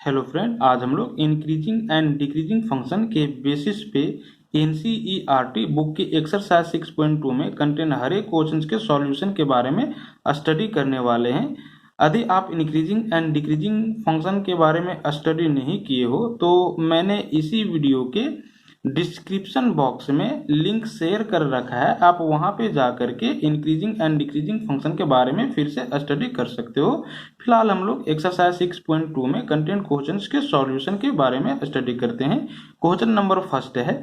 Hello friend, आज हम लोग इंक्रीजिंग एंड डिक्रीजिंग फंक्शन के बेसिस पे एनसीईआरटी बुक की एक्सरसाइज 6.2 में कंटेन हर एक क्वेश्चन के सॉल्यूशन के बारे में स्टडी करने वाले हैं। यदि आप इंक्रीजिंग एंड डिक्रीजिंग फंक्शन के बारे में स्टडी नहीं किए हो तो मैंने इसी वीडियो के डिस्क्रिप्शन बॉक्स में लिंक शेयर कर रखा है, आप वहां पे जा करके इंक्रीजिंग एंड डिक्रीजिंग फंक्शन के बारे में फिर से स्टडी कर सकते हो। फिलहाल हम लोग एक्सरसाइज 6.2 में कंटेंट क्वेश्चंस के सॉल्यूशन के बारे में स्टडी करते हैं। क्वेश्चन नंबर फर्स्ट है,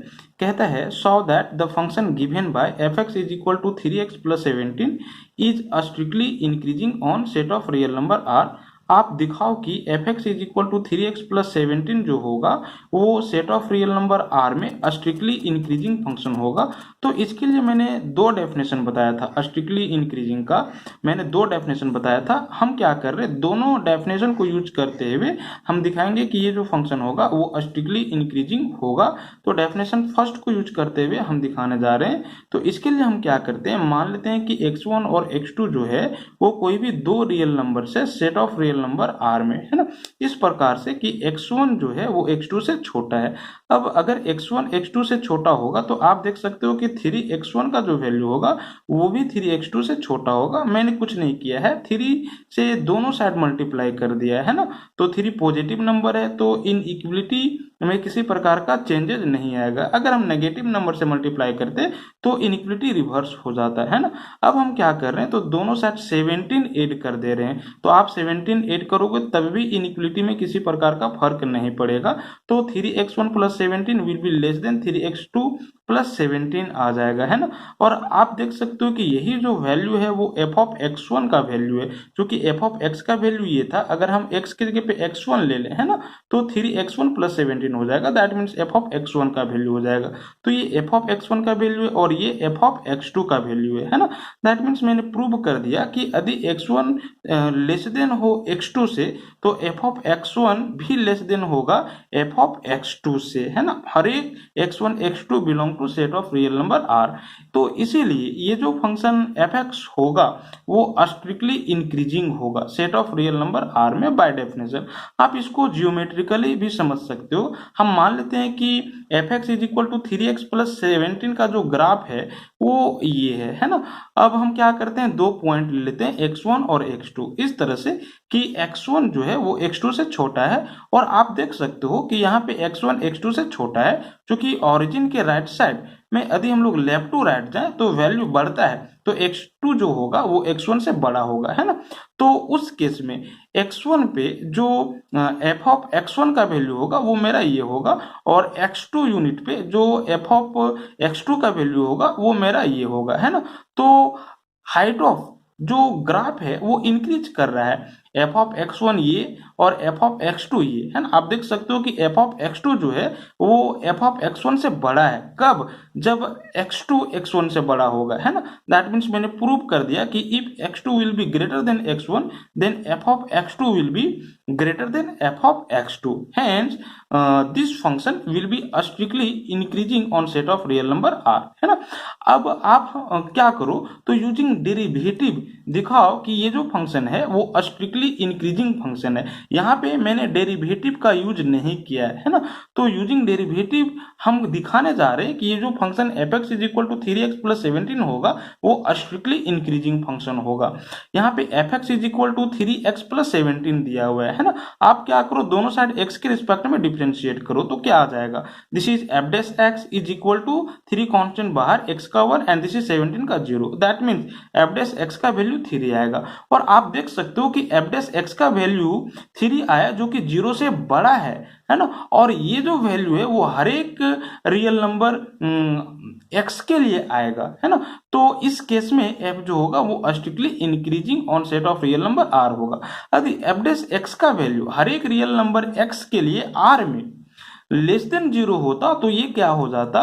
कहता है so that the function given by f x is equal to 3x plus 17 is strictly increasing on set of real number R. आप दिखाओ कि f x is equal to 3x plus 17 जो होगा वो set of real number R में strictly increasing function होगा। तो इसके लिए मैंने दो डेफिनेशन बताया था, स्ट्रिक्टली इंक्रीजिंग का मैंने दो डेफिनेशन बताया था। हम क्या कर रहे हैं, दोनों डेफिनेशन को यूज करते हुए हम दिखाएंगे कि ये जो फंक्शन होगा वो स्ट्रिक्टली इंक्रीजिंग होगा। तो डेफिनेशन फर्स्ट को यूज करते हुए हम दिखाने जा रहे हैं। तो इसके लिए हम क्या करते हैं, मान लेते हैं कि x1 और x2 जो है वो कोई भी दो रियल नंबर से set of real number R में है ना, इस प्रकार से कि x1 जो है वो x2 से छोटा है। अब अगर x1 x2 से छोटा होगा तो आप देख सकते हो कि 3x1 का जो वैल्यू होगा वो भी 3x2 से छोटा होगा। मैंने कुछ नहीं किया है, 3 से दोनों साइड मल्टीप्लाई कर दिया है ना। तो 3 पॉजिटिव नंबर है तो इन इक्विलिटी में किसी प्रकार का चेंजेस नहीं आएगा। अगर हम नेगेटिव नंबर से मल्टीप्लाई करते तो इनइक्विलिटी रिवर्स हो जाता है ना। अब हम क्या कर रहे हैं, तो दोनों साइड 17 ऐड कर दे रहे हैं। तो आप 17 ऐड करोगे तब भी इनइक्विलिटी में किसी प्रकार का फर्क नहीं पड़ेगा। तो 3x1 plus 17 will be less than 3x2 plus 17 आ जाएगा है ना। और आप देख सकते हो कि यही जो वैल्यू है वो एफ ऑफ x1 का वैल्यू है, क्योंकि एफ ऑफ x का वैल्यू ये था। अगर हम x के जगह पे x1 ले लें है ना तो 3x1 प्लस 17 हो जाएगा, that means F of x1 का वैल्यू हो जाएगा। तो ये एफ ऑफ x1 का वैल्यू है और ये एफ ऑफ x2 का वैल्यू है ना। दैट मीन्स मैंने प्रूव कर दिया कि यदि x1 लेस देन हो x2 से तो एफ ऑफ x1 भी लेस देन होगा एफ ऑफ x2 से है ना। हर एक x1 x2 belong to set of real number R. तो इसीलिए ये जो फंक्शन एफ एक्स होगा वो स्ट्रिक्टली इंक्रीजिंग होगा set of real number R में बाय डेफिनेशन। आप इसको जियोमेट्रिकली भी समझ सकते हो। हम मान लेते हैं कि f x is equal to 3x plus 17 का जो ग्राफ है वो ये है ना। अब हम क्या करते हैं, दो पॉइंट ले लेते हैं x1 और x2 इस तरह से कि x1 जो है वो x2 से छोटा है। और आप देख सकते हो कि यहाँ पे x1 x2 से छोटा है, क्योंकि ओरिजिन के राइट साइड में यदि हम लोग लेफ्ट टू राइट जाए तो वैल्यू बढ़ता है, तो x2 जो होगा वो x1 से बड़ा होगा है ना। तो उस केस में x1 पे जो एफ ऑफ x1 का वैल्यू होगा वो मेरा ये होगा, और x2 यूनिट पे जो एफ ऑफ x2 का वैल्यू होगा वो मेरा ये होगा है ना। तो हाइट ऑफ जो ग्राफ है वो इंक्रीज कर रहा है, एफ ऑफ x1 ये और एफ ऑफ x2 ये है ना। आप देख सकते हो कि एफ ऑफ x2 जो है वो एफ ऑफ x1 से बड़ा है। कब, जब x2 x1 से बड़ा होगा है ना। दैट मीन्स मैंने प्रूव कर दिया कि if x2 will be greater than x1 than f of x2 will be greater than f of x2, hence this function will be strictly increasing on set of real number R है ना। अब आप क्या करो, तो using derivative दिखाओ कि ये जो फंक्शन है वो स्ट्रिक्टली इंक्रीजिंग फंक्शन है। यहाँ पे मैंने डेरिवेटिव का यूज नहीं किया है ना। तो यूजिंग डेरिवेटिव हम दिखाने जा रहे हैं कि ये जो function f x is equal to 3x plus 17 होगा वो स्ट्रिक्टली इंक्रीजिंग फंक्शन होगा। यहाँ पे f x is equal to 3x plus 17 दिया हुआ है ना। आप क्या करो, दोनों साइड x के रिस्पेक्ट में डिफरेंशिएट करो तो क्या आ जाएगा, this is f dash x is equal to 3 constant बाहर x का 1 एंड दिस इज 17 का 0, that means f dash x का वैल्यू 3 आएगा। और आप देख सकते हो कि एफ डैश एक्स का वैल्यू 3 आया जो कि 0 से बड़ा है ना। और ये जो वैल्यू है वो हर एक रियल नंबर x के लिए आएगा है ना। तो इस केस में f जो होगा वो strictly increasing on set of real number r होगा। यदि एफ डैश एक्स का वैल्यू हर एक रियल नंबर x के लिए r में लेस देन 0 होता तो ये क्या हो जाता,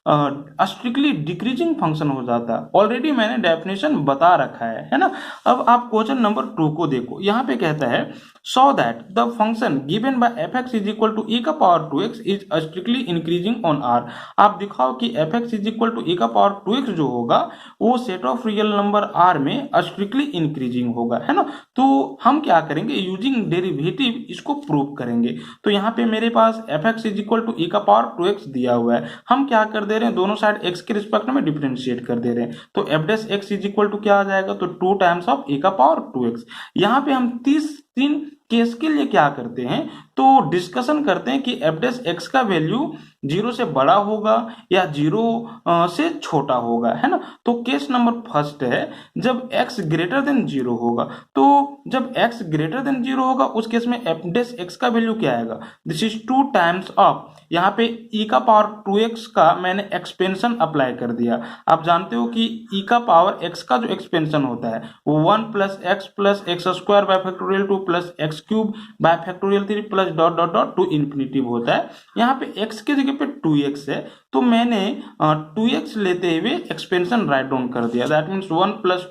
स्ट्रिक्टली डिक्रीजिंग फंक्शन हो जाता है। ऑलरेडी मैंने डेफिनेशन बता रखा है ना। अब आप क्वेश्चन नंबर 2 को देखो, यहाँ पे कहता है so that the function given by f x is equal to e का power 2x is strictly increasing on r। आप दिखाओ कि f x is equal to e का पावर 2x जो होगा वो set of real number r में strictly increasing होगा, है ना। तो हम क्या करेंगे, यूजिंग डेरिवेटिव इसको प्रूव करेंगे। तो यहाँ पे मेरे पास f x is equal to e का पावर 2x दिया हुआ है, हम क्या कर दे रहे हैं, दोनों साइड x के रिस्पेक्ट में डिफरेंशिएट कर दे रहे हैं। तो f dash x is equal to क्या आ जाएगा, तो 2 टाइम्स ऑफ e का पावर 2x। यहाँ पे हम 3 केस के लिए क्या करते हैं, तो डिस्कशन करते हैं कि एफ डैश एक्स का वैल्यू 0 से बड़ा होगा या 0 से छोटा होगा, है ना। तो केस नंबर फर्स्ट है जब x ग्रेटर देन 0 होगा। तो जब x ग्रेटर देन 0 होगा उस केस में एफ डैश एक्स का वैल्यू क्या आएगा, दिस इज 2 टाइम्स ऑफ, यहाँ पे e का पावर 2x का मैंने एक्सपेंशन अप्लाई कर दिया। आप जानते हो कि e का पावर x का जो एक्सपेंशन होता है वो 1 plus x square by factorial 2 plus x cube by factorial 3 plus dot dot dot to infinity होता है। यहाँ पे x के जगह पे 2x है, तो मैंने 2x लेते हुए एक्सपेंशन राइट डाउन कर दिया। दैट मीन्स 1 प्लस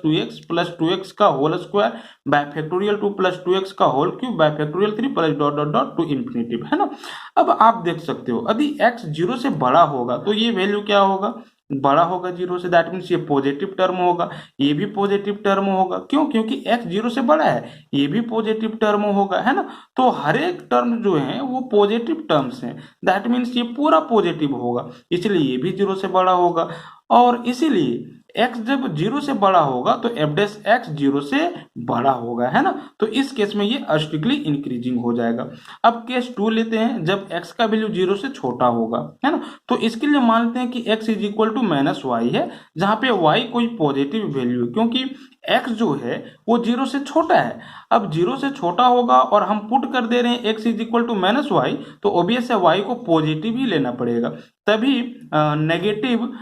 2x का whole square by factorial 2 plus 2x का whole cube by factorial 3 plus dot dot dot to infinity, है ना। अब आप देख सकते हो यदि x 0 से बड़ा होगा तो ये वैल्यू क्या होगा, बड़ा होगा 0 से। दैट मीन्स ये पॉजिटिव टर्म होगा, ये भी पॉजिटिव टर्म होगा। क्यों, क्योंकि x 0 से बड़ा है, ये भी पॉजिटिव टर्म होगा, है ना। तो हर एक टर्म जो है वो पॉजिटिव टर्म्स हैं। दैट मीन्स ये पूरा पॉजिटिव होगा, इसलिए ये भी 0 से बड़ा होगा। और इसीलिए x जब 0 से बड़ा होगा तो एफ डैश एक्स 0 से बड़ा होगा, है ना। तो इस केस में ये स्ट्रिक्टली इंक्रीजिंग हो जाएगा। अब केस 2 लेते हैं जब x का वैल्यू 0 से छोटा होगा, है ना। तो इसके लिए मान लेते हैं कि x is equal to minus y है, जहां पे y कोई पॉजिटिव वैल्यू है, क्योंकि x जो है वो 0 से छोटा है। अब 0 से छोटा होगा और हम पुट कर दे रहे हैं x is equal to minus y, तो ऑब्वियस है y को पॉजिटिव ही लेना पड़ेगा, तभी नेगेटिव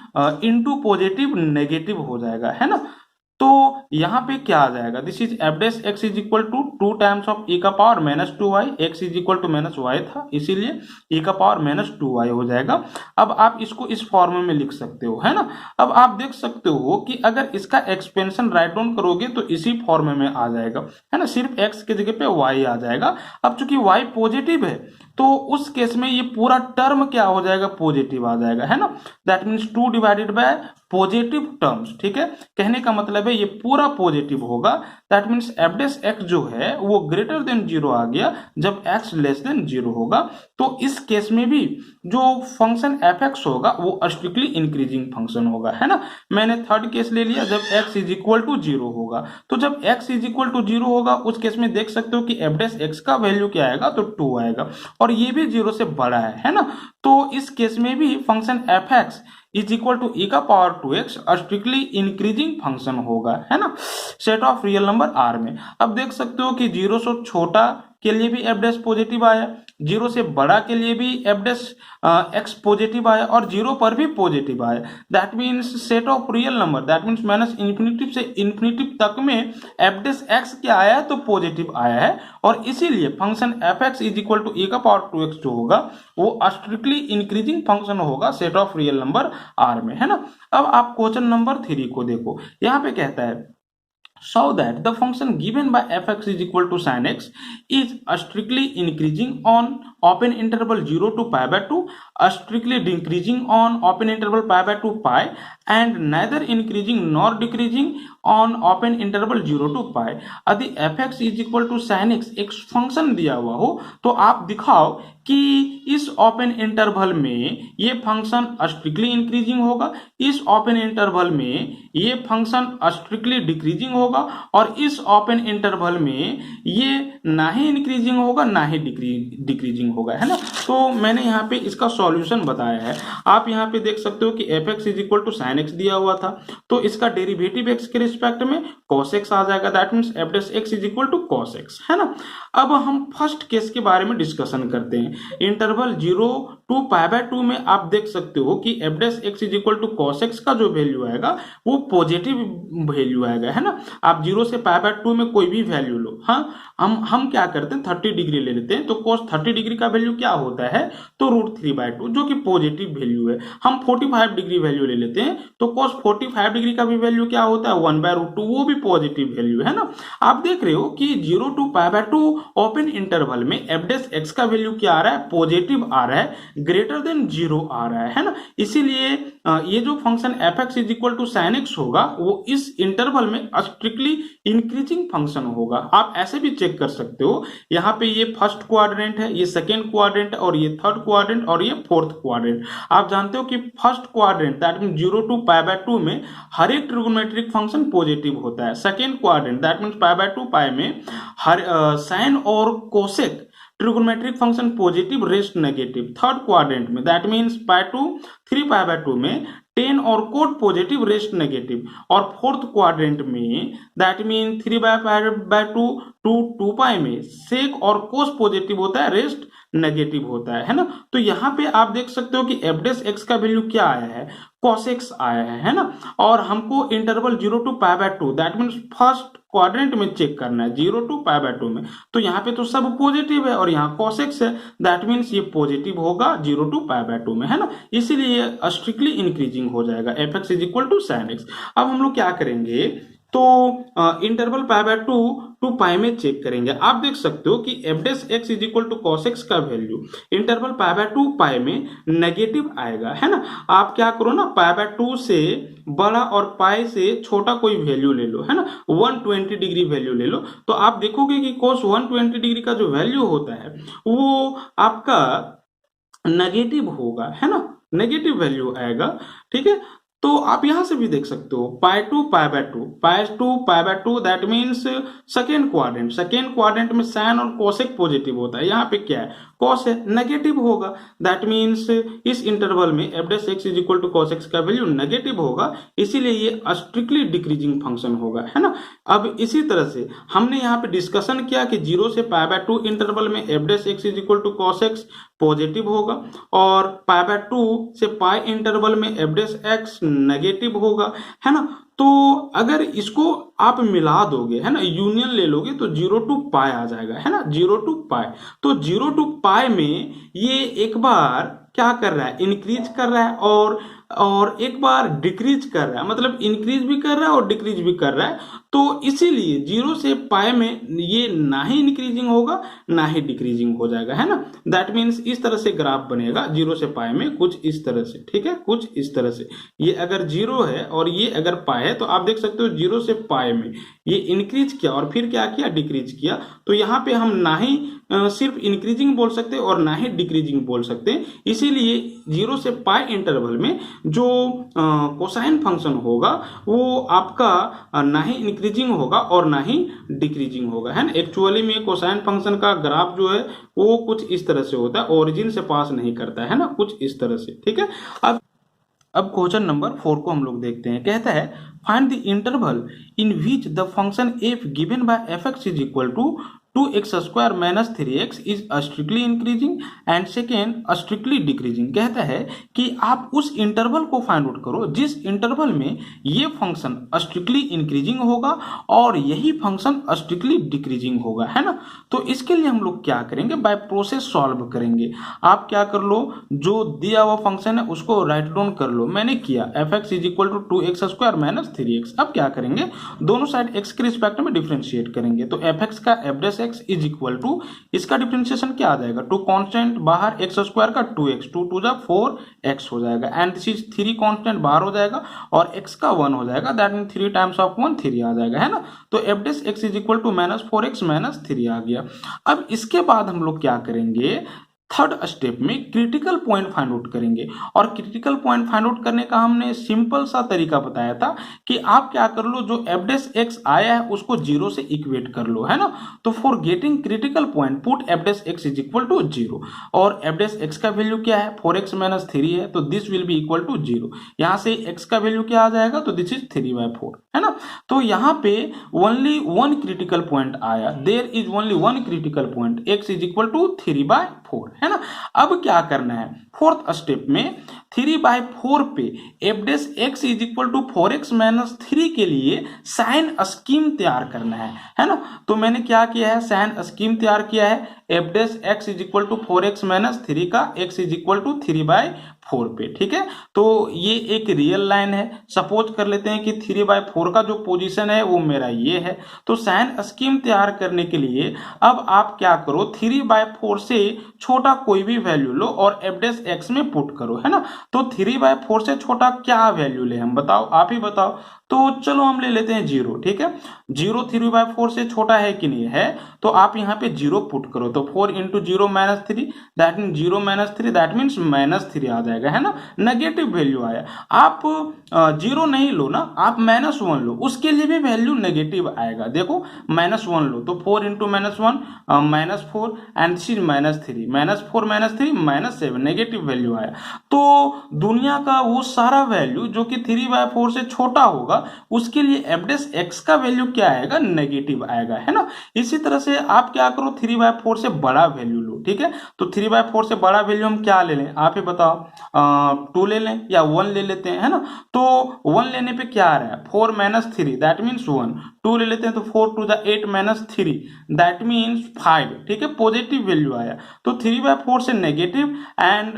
इनटू पॉजिटिव नेगेटिव हो जाएगा, है ना। तो यहाँ पे क्या आ जाएगा, this is f dash x is equal to 2 times of e का power minus 2y, x is equal to minus y था इसीलिए e का पावर माइनस 2y हो जाएगा। अब आप इसको इस फॉर्म में लिख सकते हो, है ना। अब आप देख सकते हो कि अगर इसका एक्सपेंशन राइट डाउन करोगे तो इसी फॉर्म में आ जाएगा, है ना। सिर्फ x के जगह पे y आ जाएगा। अब चूंकि y पॉजिटिव है तो उस केस में ये पूरा टर्म क्या हो जाएगा, पॉजिटिव आ जाएगा, है ना। That means 2 divided by positive terms, ठीक है। कहने का मतलब है ये पूरा पॉजिटिव होगा। That means f dash x जो है वो ग्रेटर देन 0 आ गया जब x लेस देन 0 होगा। तो इस केस में भी जो फंक्शन एफ एक्स होगा वो स्ट्रिक्टली इंक्रीजिंग फंक्शन होगा, है ना। मैंने थर्ड केस ले लिया जब x इज इक्वल टू 0 होगा। तो जब x इज इक्वल टू 0 होगा उस केस में देख सकते हो कि एफ डैश एक्स का वैल्यू क्या आएगा, तो 2 आएगा, और ये भी 0 से बड़ा है ना। तो इस केस में भी function f x is equal to e का power 2x strictly increasing function होगा, है ना, set of real number r में। अब देख सकते हो कि 0 से छोटा के लिए भी एफ डैश पॉजिटिव आया, 0 से बड़ा के लिए भी एफ डैश एक्स पॉजिटिव आया, और 0 पर भी पॉजिटिव आया। That means set of real number, that means minus infinity से इन्फिनिटी तक में एफ डैश एक्स क्या आया है, तो पॉजिटिव आया है। और इसीलिए function f x is equal to e का पावर 2x जो होगा वो स्ट्रिक्टली इंक्रीजिंग फंक्शन होगा set of real number r में, है ना। अब आप क्वेश्चन नंबर 3 को देखो, यहाँ पे कहता है so that the function given by fx is equal to sin x is strictly increasing on open interval 0 to pi by 2, strictly decreasing on open interval pi by 2 pi, and neither increasing nor decreasing on open interval 0 to pi। यदि fx is equal to sin x एक function दिया हुआ हो तो आप दिखाओ कि इस ओपन इंटरवल में ये फंक्शन स्ट्रिक्टली इंक्रीजिंग होगा, इस ओपन इंटरवल में ये फंक्शन स्ट्रिक्टली डिक्रीजिंग होगा, और इस ओपन इंटरवल में ये ना ही इंक्रीजिंग होगा ना ही डिक्रीजिंग होगा, है ना। तो मैंने यहाँ पे इसका सॉल्यूशन बताया है। आप यहाँ पे देख सकते हो कि f x is equal to sine sin x दिया हुआ था, तो इसका डेरिवेटिव x के रिस्पेक्ट में cos x आ जाएगा, that means f dash x is equal to cos x, है ना। अब हम फर्स्ट केस के बारे में डिस्कशन करते हैं। इंटरवल 0 टू π/2 में आप देख सकते हो कि f dash x is equal to cos x का जो वैल्यू आएगा वो पॉजिटिव वैल्यू आएगा, है ना। आप 0 से π/2 में कोई भी वैल्यू लो, हाँ, हम क्या करते हैं 30 डिग्री ले लेते हैं, तो cos 30 डिग्री का वैल्यू क्या होता है, तो √3/2 जो कि पॉजिटिव वैल्यू है। हम 45 डिग्री वैल्यू ले लेते हैं, तो cos 45 डिग्री का भी वैल्यू क्या होता है 1/√2, वो भी पॉजिटिव वैल्यू है ना। आप देख रहे हो कि 0 टू π/2 ओपन इंटरवल में f डैश x का वैल्यू क्या आ रहा है, पॉजिटिव आ रहा है, ग्रेटर देन 0 आ रहा है ना। इसीलिए ये जो function fx is equal to sin x होगा वो इस इंटरवल में स्ट्रिक्टली इंक्रीजिंग फंक्शन होगा। आप ऐसे भी चेक कर सकते हो, यहाँ पे ये फर्स्ट क्वाड्रेंट है, ये सेकेंड क्वाड्रेंट, और ये थर्ड क्वाड्रेंट, और ये फोर्थ क्वाड्रेंट। आप जानते हो कि first quadrant that mean 0 to π/2 में हर एक ट्रिगोनोमेट्रिक फंक्शन पॉजिटिव होता है। Second quadrant that means π/2 pi में हर साइन और cosec trigonometric function positive rest negative. Third quadrant में दैट मीन्स 3 π/2 में टेन और कोट पॉजिटिव रेस्ट नेगेटिव, और फोर्थ क्वाड्रेंट में दैट मीन 3/π/2 टू 2 पाई में सेक और कोस पॉजिटिव होता है, रेस्ट नेगेटिव होता है ना। तो यहाँ पे आप देख सकते हो कि f डैश x का वैल्यू क्या आया है, cos x आया है ना। और हमको interval 0 to π/2 that means first quadrant में चेक करना है 0 टू π/2 में, तो यहाँ पे तो सब पॉजिटिव है और यहाँ cos x है, दैट मीन्स ये पॉजिटिव होगा 0 टू π/2 में, है ना। इसीलिए स्ट्रिक्टली इंक्रीजिंग हो जाएगा fx is equal to sin x। अब हम लोग क्या करेंगे, तो इंटरवल π/2 टू पाई में चेक करेंगे। आप देख सकते हो कि f dash x is equal to cos x का वैल्यू इंटरवल π/2 पाई में नेगेटिव आएगा, है ना। आप क्या करो ना, π/2 से बड़ा और पाई से छोटा कोई वैल्यू ले लो, है ना, 120 डिग्री वैल्यू ले लो, तो आप देखोगे कि cos 120 डिग्री का जो वैल्यू होता है वो आपका नेगेटिव होगा, है ना, नेगेटिव वैल्यू आएगा, ठीक है। तो आप यहां से भी देख सकते हो π/2 π/2 दैट मीन्स सेकेंड क्वाड्रेंट में साइन और कोसेक पॉजिटिव होता है, यहाँ पे क्या है cos है, नेगेटिव होगा, दैट मीन्स इस इंटरवल में f dash x is equal to cos x का वैल्यू नेगेटिव होगा, इसीलिए ये स्ट्रिक्टली डिक्रीजिंग फंक्शन होगा, है ना। अब इसी तरह से हमने यहाँ पे डिस्कशन किया कि 0 से π/2 इंटरवल में f dash x is equal to cos x positive होगा, और π/2 से पाई इंटरवल में f डैश x नेगेटिव होगा, है ना। तो अगर इसको आप मिला दोगे, है ना, यूनियन ले लोगे, तो 0 टू पाई आ जाएगा, है ना, 0 टू पाई। तो 0 टू पाई में ये एक बार क्या कर रहा है, इंक्रीज कर रहा है, और एक बार डिक्रीज कर रहा है, मतलब इंक्रीज भी कर रहा है और डिक्रीज भी कर रहा है। तो इसीलिए 0 से पाई में ये ना ही इंक्रीजिंग होगा ना ही डिक्रीजिंग हो जाएगा, है ना। दैट मीन्स इस तरह से ग्राफ बनेगा 0 से पाई में, कुछ इस तरह से, ठीक है, कुछ इस तरह से। ये अगर 0 है और ये अगर पाई है, तो आप देख सकते हो 0 से पाई में ये इंक्रीज किया और फिर क्या किया, डिक्रीज किया। तो यहाँ पे हम ना ही सिर्फ इंक्रीजिंग बोल सकते हैं और ना ही डिक्रीजिंग बोल सकते हैं। इसीलिए 0 से पाई इंटरवल में जो कोसाइन फंक्शन होगा वो आपका ना ही इंक्रीजिंग होगा और ना ही डिक्रीजिंग होगा, है ना। एक्चुअली में कोसाइन फंक्शन का ग्राफ जो है वो कुछ इस तरह से होता है, ओरिजिन से पास नहीं करता है ना, कुछ इस तरह से, ठीक है। अब क्वेश्चन नंबर 4 को हम लोग देखते हैं। कहता है find the interval in which the function f given by fx is equal to 2x² minus 3x is strictly increasing and second strictly decreasing. कहता है कि आप उस इंटरवल को फाइंड आउट करो जिस इंटरवल में ये फंक्शन स्ट्रिक्टली इंक्रीजिंग होगा और यही फंक्शन स्ट्रिक्टली डिक्रीजिंग होगा, है ना। तो इसके लिए हम लोग क्या करेंगे, बाय प्रोसेस सॉल्व करेंगे। आप क्या कर लो, जो दिया हुआ फंक्शन है उसको राइट डाउन कर लो। मैंने किया fx is equal to 2x² minus 3x। अब क्या करेंगे, दोनों साइड x के रिस्पेक्ट में डिफ्रेंशिएट करेंगे। तो fx का f dash x is equal to, इसका डिफरेंशिएशन क्या आ जाएगा, 2 कांस्टेंट बाहर x² का 2x, 2 2 जा 4x हो जाएगा, एंड दिस इज 3 कांस्टेंट बाहर हो जाएगा और x का 1 हो जाएगा, दैट मीन 3 टाइम्स ऑफ 1 3 आ जाएगा, है ना। तो f dash x is equal to -4x -3 आ गया। अब इसके बाद हम लोग क्या करेंगे, थर्ड स्टेप में क्रिटिकल पॉइंट फाइंड आउट करेंगे, और क्रिटिकल पॉइंट फाइंड आउट करने का हमने सिंपल सा तरीका बताया था कि आप क्या कर लो, जो एफ डैश एक्स आया है उसको जीरो से इक्वेट कर लो, है ना। तो for getting critical point put f dash x is equal to zero, और एफ डैश एक्स का वैल्यू क्या है, 4x माइनस 3 है, तो this will be equal to zero. यहां से x का वैल्यू क्या आ जाएगा, तो दिस इज 3/4, है ना। तो यहाँ पे ओनली वन क्रिटिकल पॉइंट आया, there is only one critical point, x is equal to 3/4, है ना। अब क्या करना है, फोर्थ स्टेप में 3/4 पे f dash x is equal to 4x minus 3 के लिए साइन स्कीम तैयार करना है ना। तो मैंने क्या किया है, साइन स्कीम तैयार किया है, f dash x is equal to 4x minus 3 का x इज इक्वल टू 3/4 पे, ठीक है। तो ये एक रियल लाइन है, सपोज कर लेते हैं कि 3/4 का जो पोजीशन है वो मेरा ये है। तो साइन स्कीम तैयार करने के लिए अब आप क्या करो, 3/4 से छोटा कोई भी वैल्यू लो और एफ डैश एक्स में पुट करो, है ना। तो 3/4 से छोटा क्या वैल्यू ले, हम बताओ, आप ही बताओ। तो चलो हम ले लेते हैं 0, ठीक है। 0 3/4 से छोटा है कि नहीं है, तो आप यहाँ पे 0 पुट करो, तो 4 into 0 minus 3, that mean 0 minus 3, that means -3 आ जाएगा, है ना, नेगेटिव वैल्यू आया। आप 0 नहीं लो ना, आप -1 लो, उसके लिए भी वैल्यू नेगेटिव आएगा। देखो -1 लो, तो 4 into -1 -4 and this is -3, -4 -3 -7, negative value आया। तो दुनिया का वो सारा वैल्यू जो कि 3/4 से छोटा होगा उसके लिए एफ डैश एक्स का वैल्यू क्या आएगा, नेगेटिव आएगा, है ना। इसी तरह से आप क्या करो, 3/4 से बड़ा वैल्यू लो, ठीक है। तो 3/4 से बड़ा वैल्यू हम क्या ले लें, आप ही बताओ, 2 ले लें या 1 ले लेते हैं, है ना। तो 1 लेने पे क्या आ रहा है, 4 माइनस 3, दैट मीन्स 1। 2 ले लेते हैं तो 4 to the 8 minus 3, that means 5, ठीक है, पॉजिटिव वैल्यू आया। तो 3/4 से नेगेटिव एंड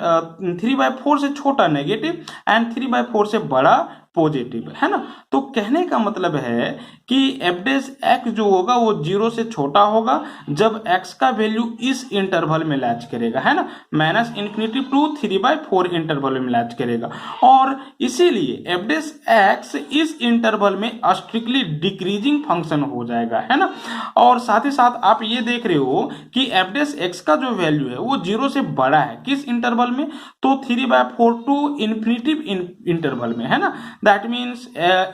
3/4 से छोटा नेगेटिव एंड 3/4 से बड़ा पॉजिटिव, है ना। तो कहने का मतलब है कि एफ डैश एक्स जो होगा वो 0 से छोटा होगा जब x का वैल्यू इस इंटरवल में लैच करेगा, है ना, -∞ टू 3/4 इंटरवल में लैच करेगा। और इसीलिए एफ डैश एक्स इस इंटरवल में स्ट्रिक्टली डिक्रीजिंग फंक्शन हो जाएगा, है ना। और साथ ही साथ आप ये देख रहे हो कि एफ डैश एक्स का जो वैल्यू है वो 0 से बड़ा है, किस इंटरवल में, तो 3/4 टू इन्फिनिटिव इंटरवल में, है ना। That means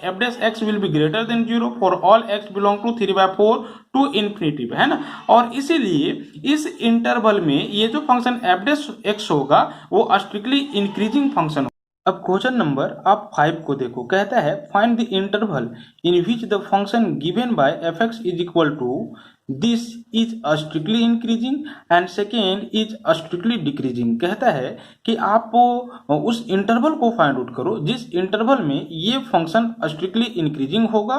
f dash x will be greater than 0 for all x belong to 3/4 to infinity, है ना। और इसीलिए इस इंटरवल में ये जो फंक्शन एफ डैश एक्स होगा वो स्ट्रिक्टली इंक्रीजिंग फंक्शन होगा। अब क्वेश्चन नंबर आप 5 को देखो, कहता है find the interval in which the function given by f x is equal to this is strictly increasing and second is strictly decreasing. कहता है कि आप उस इंटरवल को फाइंड आउट करो जिस इंटरवल में ये फंक्शन स्ट्रिक्टली इंक्रीजिंग होगा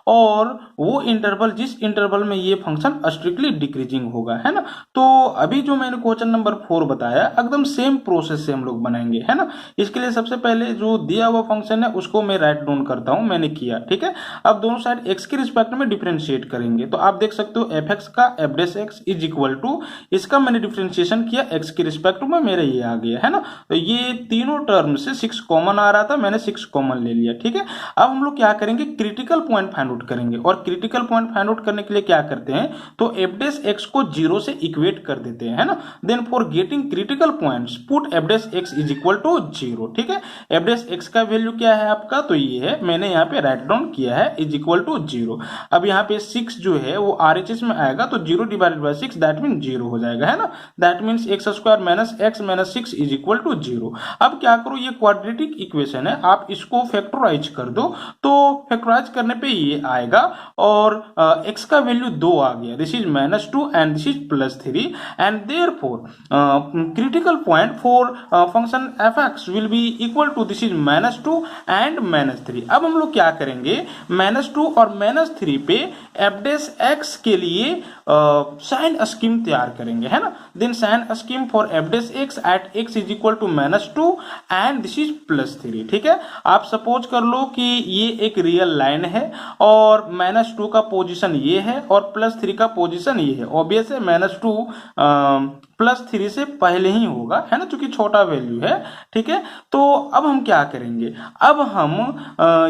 और वो इंटरवल जिस इंटरवल में ये फंक्शन स्ट्रिक्टली डिक्रीजिंग होगा, है ना। तो अभी जो मैंने क्वेश्चन नंबर 4 बताया एकदम सेम प्रोसेस से हम लोग बनाएंगे, है ना। इसके लिए सबसे पहले जो दिया हुआ फंक्शन है उसको मैं राइट डाउन करता हूं, मैंने किया, ठीक है। अब दोनों साइड एक्स के रिस्पेक्ट में डिफरेंशिएट करेंगे, तो आप देख सकते हो एफ एक्स का f dash x is equal to, इसका मैंने डिफरेंशिएशन किया एक्स के रिस्पेक्ट में, मेरा ये आ गया, है ना। तो ये तीनों टर्म से 6 कॉमन आ रहा था, मैंने 6 कॉमन ले लिया, ठीक है। अब हम लोग क्या करेंगे, क्रिटिकल पॉइंट फाइंड आउट करेंगे, और क्रिटिकल पॉइंट फाइंड आउट करने के लिए क्या करते हैं, तो एफ डैश एक्स को 0 से इक्वेट कर देते हैं, है ना। Then for getting critical points put f dash x is equal to 0, ठीक है। एफ डैश एक्स का वैल्यू क्या है आपका, तो ये है, मैंने यहाँ पे राइट डाउन किया है, इज इक्वल टू 0। अब यहाँ पे 6 जो है वो RHS में आएगा, तो 0 डिवाइडेड बाय 6 दैट मीन 0 हो जाएगा, है ना। That means x square minus x minus 6 is equal to 0। अब क्या करो, ये क्वाड्रेटिक इक्वेशन है, आप इसको फैक्टराइज कर दो, तो फैक्टराइज करने पे ये आएगा और x का वैल्यू 2 आ गया, this is -2 and this is +3 and therefore critical point for function f x will be equal to this is -2 and -3। अब हम लोग क्या करेंगे, -2 और -3 पे एफ डैश एक्स के लिए साइन स्कीम तैयार करेंगे, है ना। Then sine scheme for f dash x at x is equal to -2 and this is +3, ठीक है। आप सपोज कर लो कि ये एक रियल लाइन है और -2 का पोजीशन ये है और +3 का पोजीशन ये है, ऑब्वियस है -2 +3 से पहले ही होगा, है ना, क्योंकि छोटा वैल्यू है, ठीक है। तो अब हम क्या करेंगे, अब हम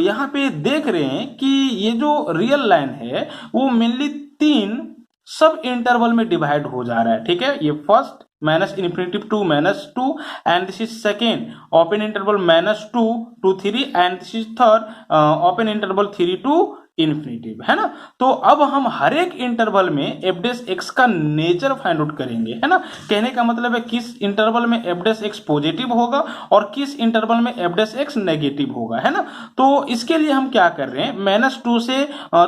यहाँ पे देख रहे हैं कि ये जो रियल लाइन है वो मेनली 3 सब इंटरवल में डिवाइड हो जा रहा है, ठीक है। ये first, -infinity to -2, and this is second open interval -2 to 3, and this is third open interval 3 to infinity, है ना। तो अब हम हर एक इंटरवल में एफ डेस एक्स का नेचर फाइंड आउट करेंगे, है ना। कहने का मतलब है किस इंटरवल में एफ डेस एक्स पॉजिटिव होगा और किस इंटरवल में एफ डेस एक्स नेगेटिव होगा, है ना। तो इसके लिए हम क्या कर रहे हैं, -2 से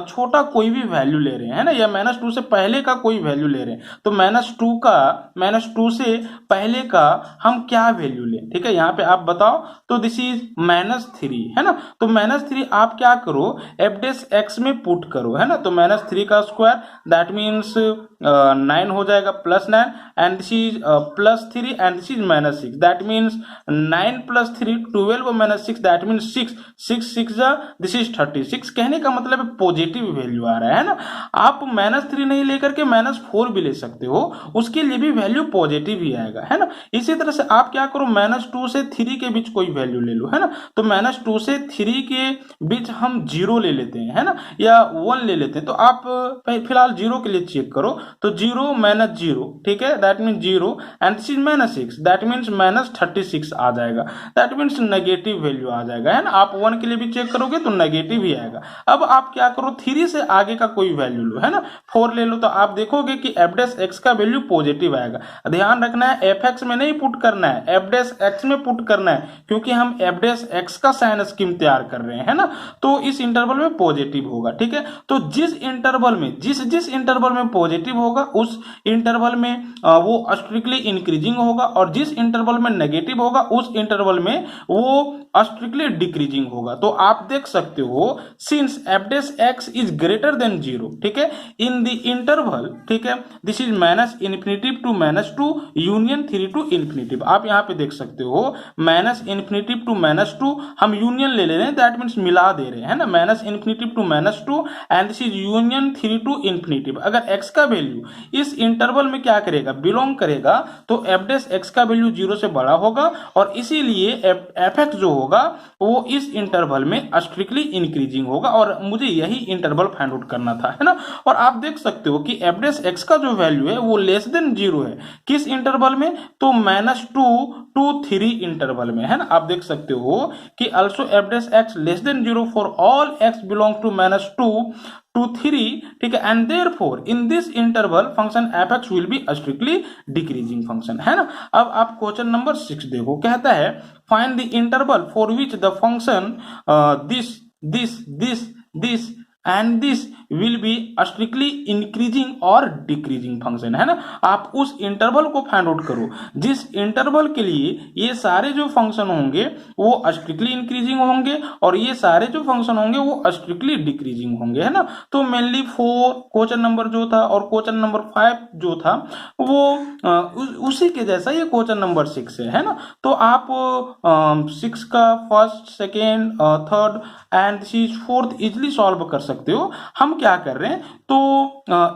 छोटा कोई भी वैल्यू ले रहे हैं, है ना, या -2 से पहले का कोई वैल्यू ले रहे हैं। तो -2 से पहले का हम क्या वैल्यू लें, ठीक है। यहाँ पे आप बताओ, तो दिस इज -3, है ना। तो -3 आप क्या करो, एफ डेस एक्स में पुट करो, है ना। तो -3 का स्क्वायर दैट मीन्स 9 हो जाएगा, +9, and this is +3 and this is -6 that means 9 + 3 12 और -6 दैट मीन्स 6 6 जा दिस इज 36। कहने का मतलब पॉजिटिव वैल्यू आ रहा है ना। आप -3 नहीं लेकर के -4 भी ले सकते हो, उसके लिए भी वैल्यू पॉजिटिव ही आएगा, है ना। इसी तरह से आप क्या करो, -2 से 3 के बीच कोई वैल्यू ले लो, है ना। तो -2 से 3 के बीच हम 0 ले लेते हैं, है ना, या 1 ले लेते हैं। तो आप फिलहाल 0 के लिए चेक करो, तो 0 - 0, ठीक है, that means 0, and this is -6 that means -36 आ जाएगा, दैट मीन्स नेगेटिव वैल्यू आ जाएगा, है ना। आप 1 के लिए भी चेक करोगे तो नेगेटिव ही आएगा। अब आप क्या करो, 3 से आगे का कोई वैल्यू लो, है ना, 4 ले लो, तो आप देखोगे कि एफ डेस एक्स का वैल्यू पॉजिटिव आएगा। ध्यान रखना है एफ एक्स में नहीं पुट करना है, एफ डेस एक्स में पुट करना है, क्योंकि हम एफ डेस एक्स का साइन स्कीम तैयार कर रहे हैं, है ना। तो इस इंटरवल में पॉजिटिव होगा, ठीक है। तो जिस इंटरवल में जिस इंटरवल में पॉजिटिव होगा उस इंटरवल में वो स्ट्रिक्टली इंक्रीजिंग होगा, और जिस इंटरवल में नेगेटिव होगा उस इंटरवल में वो स्ट्रिक्टली डिक्रीजिंग होगा। तो आप देख सकते हो, since f dash x is greater than 0, ठीक है, इन द इंटरवल, ठीक है, this is -infinity to -2 union 3 to infinity. आप यहाँ पे देख सकते हो -infinity to -2 हम यूनियन ले रहे हैं, दैट मीन्स मिला दे रहे हैं, है ना, -infinity to -2 and this is union 3 to infinity. अगर x का वैल्यू इस इंटरवल में क्या करेगा, बिलोंग करेगा, तो एफ डेस एक्स का वैल्यू 0 से बड़ा होगा, और इसीलिए एफ एक्स जो होगा वो इस इंटरवल में स्ट्रिक्टली इंक्रीजिंग होगा, और मुझे यही इंटरवल फाइंड आउट करना था, है ना। और आप देख सकते हो कि एफ डेस एक्स का जो वैल्यू है वो लेस देन 0 है, किस इंटरवल में, तो -2 to 3 इंटरवल में, है ना। आप देख सकते हो कि also f dash x less than 0 for all x belong to -2 to 3, ठीक है, and therefore in this interval function f x will be strictly decreasing function, है ना। अब आप क्वेश्चन नंबर 6 देखो, कहता है find the interval for which the function this and this will be strictly increasing और डिक्रीजिंग फंक्शन, है ना। आप उस इंटरवल को फाइंड आउट करो जिस इंटरवल के लिए ये सारे जो फंक्शन होंगे वो स्ट्रिक्टली इंक्रीजिंग होंगे, और ये सारे जो फंक्शन होंगे वो स्ट्रिक्टली डिक्रीजिंग होंगे, है ना। तो मेनली 4 क्वेश्चन नंबर जो था और क्वेश्चन नंबर 5 जो था वो उसी के जैसा ये क्वेश्चन नंबर 6 है ना। तो आप 6 का first, second, third and this is fourth easily solve कर सकते हो। हम क्या कर रहे हैं, तो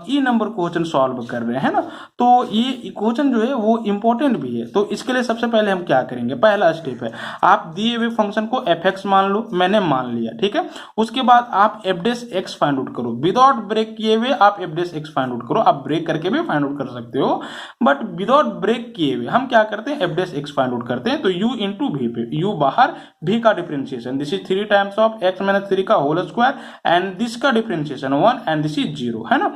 ई नंबर क्वेश्चन सॉल्व कर रहे हैं ना। तो ये क्वेश्चन जो है वो इंपॉर्टेंट भी है। तो इसके लिए सबसे पहले हम क्या करेंगे, पहला स्टेप है आप दिए हुए फंक्शन को एफ एक्स मान लो, मैंने मान लिया, ठीक है। उसके बाद आप F dash x find out करो, विदाउट ब्रेक किए हुए आप F dash x find out करो। आप ब्रेक करके भी फाइंड आउट कर सकते हो, बट विदाउट ब्रेक किए हुए हम क्या करते हैं, F dash x find out करते हैं। तो u इंटू वी पे, u बाहर, v का differentiation, this is 3 times of x minus 3 का होल स्क्वायर, एंड दिस का डिफरेंशिएशन 1 एंड दिस इज 0, है ना।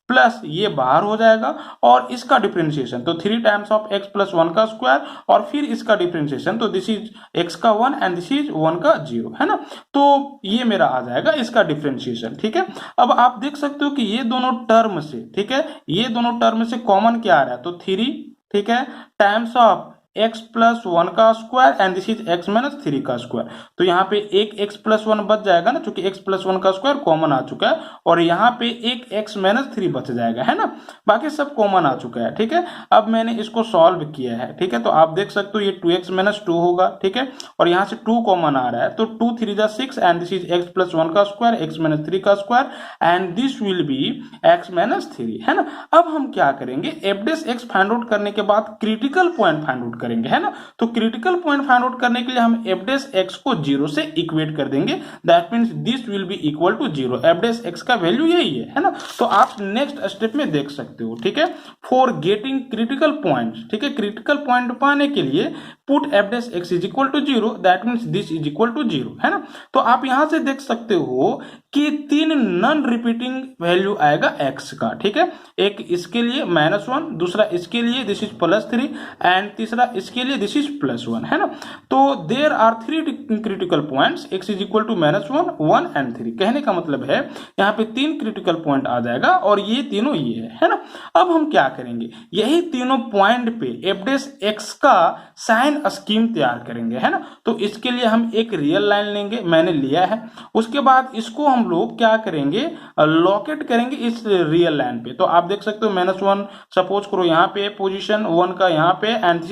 प्लस ये बाहर हो जाएगा और इसका डिफरेंशिएशन, तो 3 टाइम्स ऑफ x प्लस 1 का स्क्वायर, और फिर इसका डिफरेंशिएशन, तो दिस इज x का 1 एंड दिस इज 1 का 0, है ना। तो ये मेरा आ जाएगा इसका डिफरेंशिएशन, ठीक है। अब आप देख सकते हो कि ये दोनों टर्म से, ठीक है, ये दोनों टर्म से कॉमन क्या आ रहा है, तो 3, ठीक है, टाइम्स ऑफ x प्लस 1 का square and this is x minus 3 का स्क्वायर। तो यहाँ पे एक x प्लस 1 बच जाएगा ना, क्योंकि x प्लस 1 का स्क्वायर कॉमन आ चुका है, और यहाँ पे एक x माइनस 3 बच जाएगा, है ना। बाकी सब कॉमन आ चुका है, ठीक है। अब मैंने इसको सॉल्व किया है, ठीक है। तो आप देख सकते हो ये 2x माइनस 2 होगा, ठीक है, और यहाँ से 2 कॉमन आ रहा है, तो 2 3 जा 6 and this is x plus 1 का स्क्वायर, x माइनस 3 का square, and this will B x minus 3, है ना। अब हम क्या करेंगे, F dash x find out करने के बाद क्रिटिकल पॉइंट फाइंड आउट करेंगे, है ना। तो क्रिटिकल पॉइंट फाइंड आउट करने के लिए हम एफ डैश एक्स को 0 से इक्वेट कर देंगे, that means this will be equal to 0। F dash x का वैल्यू यही है ना। तो आप नेक्स्ट स्टेप में देख सकते हो, ठीक है। फॉर गेटिंग क्रिटिकल पॉइंट, ठीक है, क्रिटिकल पॉइंट पाने के लिए put f dash x is equal to 0, that means this is equal to 0, है ना। तो आप यहां से देख सकते हो कि 3 नॉन रिपीटिंग वैल्यू आएगा x का, ठीक है। एक इसके लिए -1, दूसरा इसके लिए दिस इज +3 एंड तीसरा इसके लिए दिस इज +1, है ना। तो there are 3 critical points, x is equal to -1, 1 and 3। कहने का मतलब है यहाँ पे 3 क्रिटिकल पॉइंट आ जाएगा और ये तीनों ये है ना। अब हम क्या करेंगे, यही तीनों पॉइंट पे एफ डैश एक्स का साइन स्कीम तैयार करेंगे, है ना। तो इसके लिए हम एक रियल लाइन लेंगे, मैंने लिया है। उसके बाद इसको हम लोग क्या करेंगे, लॉकेट करेंगे इस रियल लाइन पे। तो आप देख सकते हो -1 सपोज करो यहाँ पे पोजीशन, 1 का यहाँ पे एंड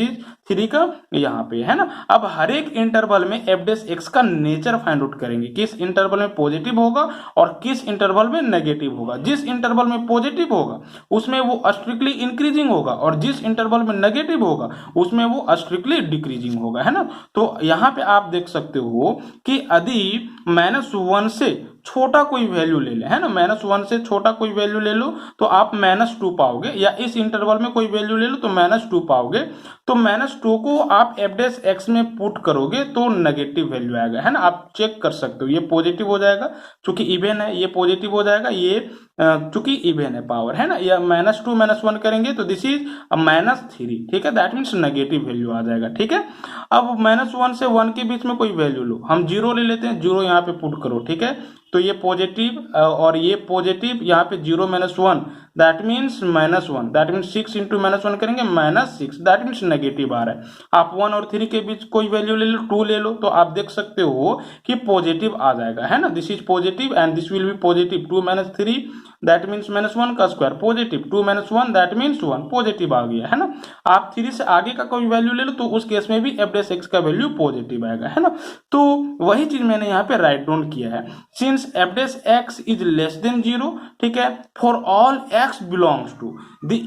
3 का यहाँ पे, है ना। अब हर एक इंटरवल में एफ डैश एक्स का नेचर फाइंड आउट करेंगे, किस इंटरवल में पॉजिटिव होगा और किस इंटरवल में नेगेटिव होगा। जिस इंटरवल में पॉजिटिव होगा उसमें वो स्ट्रिक्टली इंक्रीजिंग होगा और जिस इंटरवल में नेगेटिव होगा उसमें वो स्ट्रिक्टली डिक्रीजिंग होगा, है ना। तो यहाँ पे आप देख सकते हो कि यदि -1 से छोटा कोई वैल्यू ले ले, है ना, -1 से छोटा कोई वैल्यू ले लो तो आप -2 पाओगे, या इस इंटरवल में कोई वैल्यू ले लो तो -2 पाओगे। तो -2 को आप एफ डैश एक्स में पुट करोगे तो नेगेटिव वैल्यू आएगा, है ना। आप चेक कर सकते हो, ये पॉजिटिव हो जाएगा क्योंकि इवन है, ये पॉजिटिव हो जाएगा, ये चूंकि इवन है पावर, है ना। या -2 -1 करेंगे तो दिस इज -3, ठीक है, दैट मीन्स नेगेटिव वैल्यू आ जाएगा, ठीक है। अब -1 से 1 के बीच में कोई वैल्यू लो, हम 0 ले लेते हैं, 0 यहाँ पे पुट करो, ठीक है। तो ये पॉजिटिव और ये पॉजिटिव, यहाँ पे 0 -1 that means -1, that means 6 into -1 करेंगे -6, दैट मीन्स नेगेटिव आ रहा है। आप 1 और 3 के बीच कोई वैल्यू ले लो, 2 ले लो, तो आप देख सकते हो कि पॉजिटिव आ जाएगा, है ना। This is positive and this will be positive, 2 - 3 that means -1 का square positive, 2 - 1 that means 1, positive आ गया, है ना। आप 3 से आगे का कोई वैल्यू ले लो तो उस केस में भी एफ डैश एक्स का वैल्यू पॉजिटिव आएगा, है ना। तो वही चीज मैंने यहाँ पे राइट डाउन किया है, since f dash x is less than 0, ठीक है, for all x belongs to the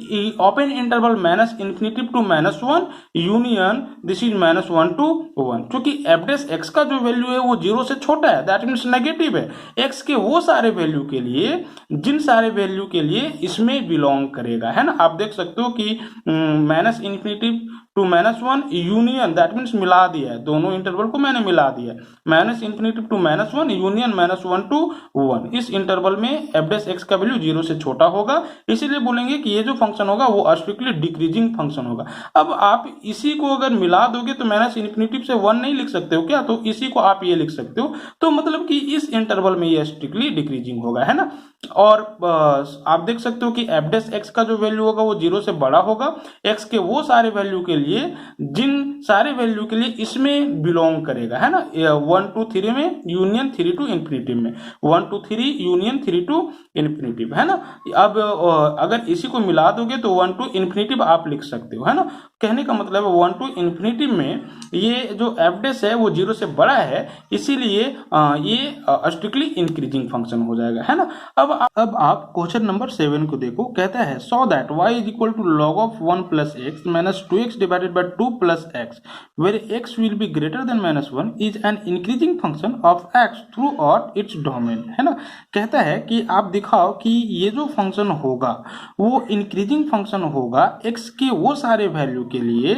open interval -∞ to -1 union this is -1 to 1। क्योंकि एफ डैश एक्स का जो वैल्यू है वो 0 से छोटा है, दैट मीन्स नेगेटिव है। x के वो सारे वैल्यू के लिए, जिन सारे वैल्यू के लिए इसमें बिलोंग करेगा, है ना। आप देख सकते हो कि -∞ टू -1 यूनियन, दैट मीन्स मिला दिया है, दोनों इंटरवल को मैंने मिला दिया है। -∞ टू -1 यूनियन -1 to 1, इस इंटरवल में एफ डैश एक्स का वैल्यू 0 से छोटा होगा, इसीलिए बोलेंगे कि ये जो फंक्शन होगा वो स्ट्रिक्टली डिक्रीजिंग फंक्शन होगा। अब आप इसी को अगर मिला दोगे तो -∞ से 1 नहीं लिख सकते हो क्या, तो इसी को आप ये लिख सकते हो। तो मतलब कि इस इंटरवल में ये स्ट्रिक्टली डिक्रीजिंग होगा, है ना। और आप देख सकते हो कि एफ डैश एक्स का जो वैल्यू होगा वो 0 से बड़ा होगा, एक्स के वो सारे वैल्यू के लिए जिन सारे वैल्यू के लिए इसमें बिलोंग करेगा, है ना। 1 to 3 में यूनियन 3 to इंफिनिटिव में, 1 to 3 यूनियन 3 to इंफिनिटिव, है ना। अब अगर इसी को मिला दोगे तो 1 to इंफिनिटिव आप लिख सकते हो, है ना। कहने का मतलब है 1 to इंफिनिटिव में ये जो एफ डैश है वो 0 से बड़ा है, इसीलिए ये स्ट्रिक्टली इंक्रीजिंग फंक्शन हो जाएगा, है ना। अब आप क्वेश्चन नंबर 7 को देखो, कहता है so that y is equal to log of 1 plus x minus 2x divided by 2 plus x where x will be greater than -1 is an increasing function of x throughout its domain, है ना। कहता है कि आप दिखाओ कि ये जो फंक्शन होगा वो इंक्रीजिंग फंक्शन होगा x के वो सारे वैल्यू के लिए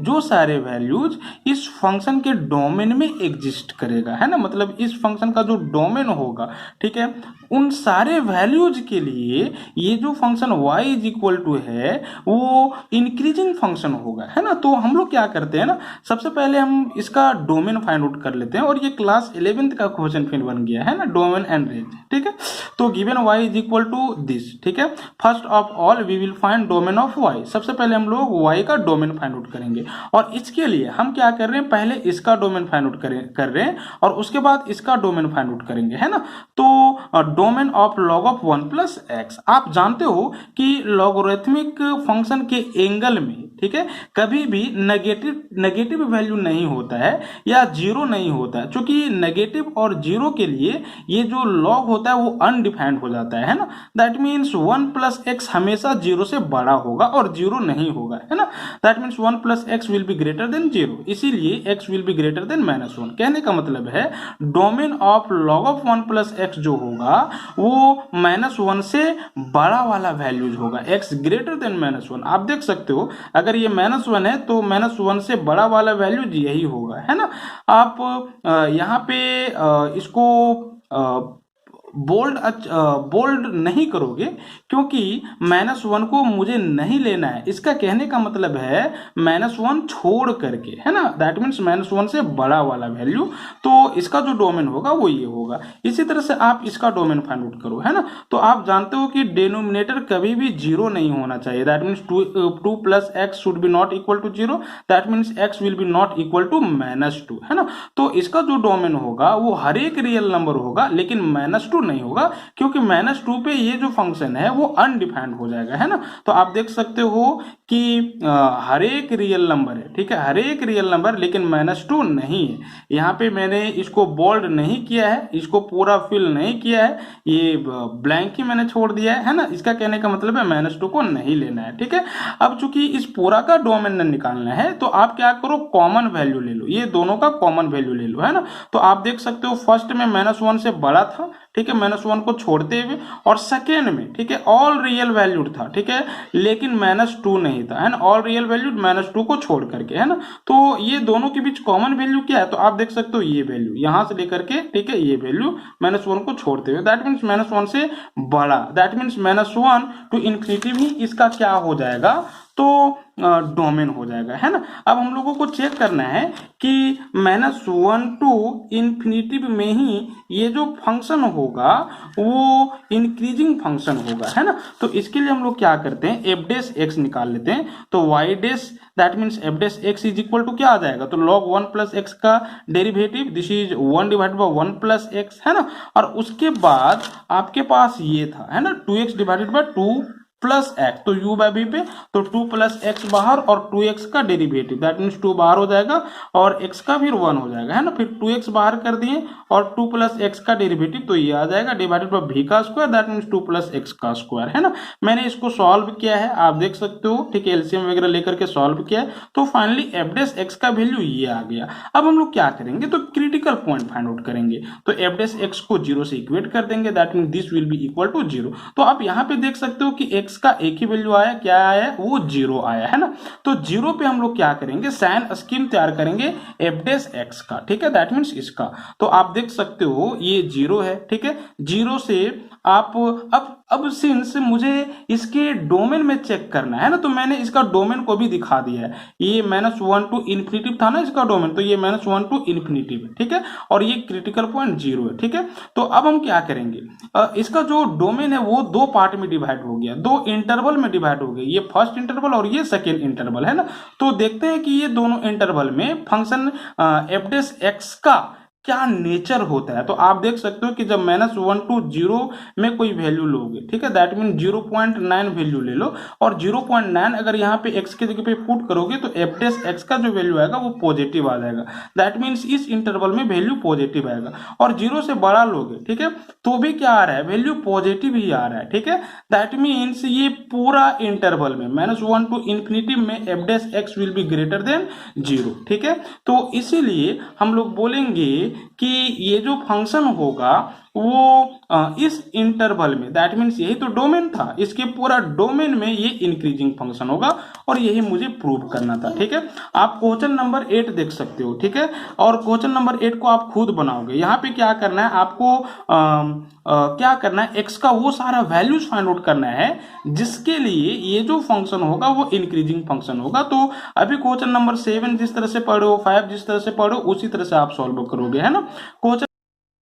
जो सारे वैल्यूज इस फंक्शन के डोमेन में एग्जिस्ट करेगा, है ना। मतलब इस फंक्शन का जो डोमेन होगा, ठीक है, उन सारे वैल्यूज के लिए ये जो function y is equal to है वो इंक्रीजिंग फंक्शन होगा, है ना। तो हम लोग क्या करते हैं ना, सबसे पहले हम इसका डोमेन फाइंड आउट कर लेते हैं, और ये क्लास 11th का क्वेश्चन फिर बन गया है ना, डोमेन एंड रेंज, ठीक है। तो given y is equal to this, ठीक है। First of all we will find domain of y, सबसे पहले हम लोग y का डोमेन फाइंड आउट करेंगे, और इसके लिए हम क्या कर रहे हैं, पहले इसका डोमेन फाइंड आउट कर रहे हैं और उसके बाद इसका डोमेन फाइंड आउट करेंगे, है ना। तो domain of log of 1 plus x, आप जानते हो कि लॉगरिथमिक फंक्शन के एंगल में, ठीक है, कभी भी नेगेटिव वैल्यू नहीं होता है या जीरो नहीं होता है, क्योंकि नेगेटिव और जीरो के लिए ये जो लॉग होता है वो अनडिफाइंड हो जाता है ना। दैट मीन्स 1 प्लस एक्स हमेशा जीरो से बड़ा होगा और जीरो नहीं होगा, है ना। That means 1 plus x will be greater than zero, इसीलिए x will be greater than -1। कहने का मतलब है domain of log of 1 plus x जो होगा वो -1 से बड़ा वाला वैल्यूज होगा, एक्स ग्रेटर देन -1। आप देख सकते हो अगर ये -1 है तो -1 से बड़ा वाला वैल्यूज यही होगा, है ना। आप यहाँ पे इसको बोल्ड नहीं करोगे क्योंकि -1 को मुझे नहीं लेना है। इसका कहने का मतलब है -1 छोड़ करके, है ना। दैट मीन्स -1 से बड़ा वाला वैल्यू, तो इसका जो डोमेन होगा वो ये होगा। इसी तरह से आप इसका डोमेन फाइंड आउट करो, है ना। तो आप जानते हो कि डिनोमिनेटर कभी भी जीरो नहीं होना चाहिए। That means 2 plus x should be not equal to zero, that means x will be not equal to -2, है ना। तो इसका जो डोमेन होगा वो हर एक रियल नंबर होगा, लेकिन -2 नहीं होगा क्योंकि -2 पे ये जो फंक्शन है वो अनडिफाइंड हो जाएगा, है ना। तो आप देख सकते हो कि हर एक रियल नंबर है, ठीक है, हर एक रियल नंबर, लेकिन -2 नहीं है। यहाँ पे मैंने इसको बोल्ड नहीं किया है, इसको पूरा फिल नहीं किया है, ये ब्लैंक ही मैंने छोड़ दिया है ना। इसका कहने का मतलब है -2 को नहीं लेना है, ठीक है। अब चूंकि इस पूरा का डोमेन निकालना है तो आप क्या करो, कॉमन वैल्यू ले लो, ये दोनों का कॉमन वैल्यू ले लो, है ना। तो आप देख सकते हो फर्स्ट में -1 से बड़ा था, ठीक है, -1 को छोड़ते हुए, और सेकेंड में, ठीक है, ऑल रियल वैल्यूड था, ठीक है, लेकिन -2 नहीं था, है ना। ऑल रियल वैल्यूड -2 को छोड़ करके, है ना। तो ये दोनों के बीच कॉमन वैल्यू क्या है, तो आप देख सकते हो ये वैल्यू यहां से लेकर के, ठीक है, ये वैल्यू -1 को छोड़ते हुए, दैट मीन्स -1 से बड़ा, दैट मीन्स -1 टू इन्फिनिटी भी इसका क्या हो जाएगा, तो डोमेन हो जाएगा, है ना। अब हम लोगों को चेक करना है कि -1 टू इन्फिनिटी में ही ये जो फंक्शन होगा वो इंक्रीजिंग फंक्शन होगा, है ना। तो इसके लिए हम लोग क्या करते हैं, एफ डैश एक्स निकाल लेते हैं। तो y dash that means f dash x is equal to क्या आ जाएगा, तो log 1 प्लस एक्स का derivative, this is 1 divide by 1 plus x, है ना। और उसके बाद आपके पास ये था, है ना, 2x divided by 2 plus x, तो u बाई v पे, तो 2 प्लस एक्स बाहर और 2x का डेरिवेटिव, दैट मीन्स 2 बाहर हो जाएगा और x का फिर 1 हो जाएगा, है ना। फिर 2x बाहर कर दिए और 2 प्लस एक्स का डेरिवेटिव, तो ये आ जाएगा डिवाइडेड बाई v का square, that means 2 plus x का स्क्वायर, है ना। मैंने इसको सॉल्व किया है, आप देख सकते हो, ठीक है, एलसीएम वगैरह लेकर के सॉल्व किया है, तो फाइनली एफ डैश एक्स का वैल्यू ये आ गया। अब हम लोग क्या करेंगे, तो क्रिटिकल पॉइंट फाइंड आउट करेंगे। तो एफ डैश एक्स को 0 से इक्वेट कर देंगे, that means this will be equal to 0। तो आप यहाँ पे देख सकते हो कि एक्स का एक ही वैल्यू आया, क्या आया, वो 0 आया, है ना। तो 0 पे हम लोग क्या करेंगे, साइन स्कीम तैयार करेंगे एफ डैश एक्स का, ठीक है, दैट मीन्स इसका। तो आप देख सकते हो ये 0 है, ठीक है, 0 से आप अब सिंस मुझे इसके डोमेन में चेक करना है ना, तो मैंने इसका डोमेन को भी दिखा दिया है। ये -1 टू इन्फिनिटी था ना इसका डोमेन, तो ये -1 टू इन्फिनिटी है, ठीक है, और ये क्रिटिकल पॉइंट 0 है, ठीक है। तो अब हम क्या करेंगे, इसका जो डोमेन है वो दो पार्ट में डिवाइड हो गया, दो इंटरवल में डिवाइड हो गया, ये फर्स्ट इंटरवल और ये सेकेंड इंटरवल, है ना। तो देखते हैं कि ये दोनों इंटरवल में फंक्शन एफ डैश एक्स का क्या नेचर होता है। तो आप देख सकते हो कि जब -1 टू 0 में कोई वैल्यू लोगे, ठीक है, दैट मीन 0.9 वैल्यू ले लो, और 0.9 अगर यहाँ पे x के जगह पे पुट करोगे तो एफ डैश एक्स का जो वैल्यू आएगा वो पॉजिटिव आ जाएगा, दैट मीन्स इस इंटरवल में वैल्यू पॉजिटिव आएगा। और 0 से बड़ा लोगे, ठीक है, तो भी क्या आ रहा है, वैल्यू पॉजिटिव ही आ रहा है, ठीक है। दैट मीन्स ये पूरा इंटरवल में -1 टू इन्फिनिटी में F dash x will be greater than 0, ठीक है। तो इसीलिए हम लोग बोलेंगे कि ये जो फंक्शन होगा वो इस इंटरवल में, दैट मीन्स यही तो डोमेन था, इसके पूरा डोमेन में ये इंक्रीजिंग फंक्शन होगा, और यही मुझे प्रूव करना था, ठीक है। आप क्वेश्चन नंबर 8 देख सकते हो, ठीक है, और क्वेश्चन नंबर 8 को आप खुद बनाओगे। यहाँ पे क्या करना है आपको, क्या करना है, एक्स का वो सारा वैल्यूज फाइंड आउट करना है जिसके लिए ये जो फंक्शन होगा वो इंक्रीजिंग फंक्शन होगा। तो अभी क्वेश्चन नंबर 7 जिस तरह से पढ़ो, 5 जिस तरह से पढ़ो, उसी तरह से आप सॉल्व करोगे, है ना। क्वेश्चन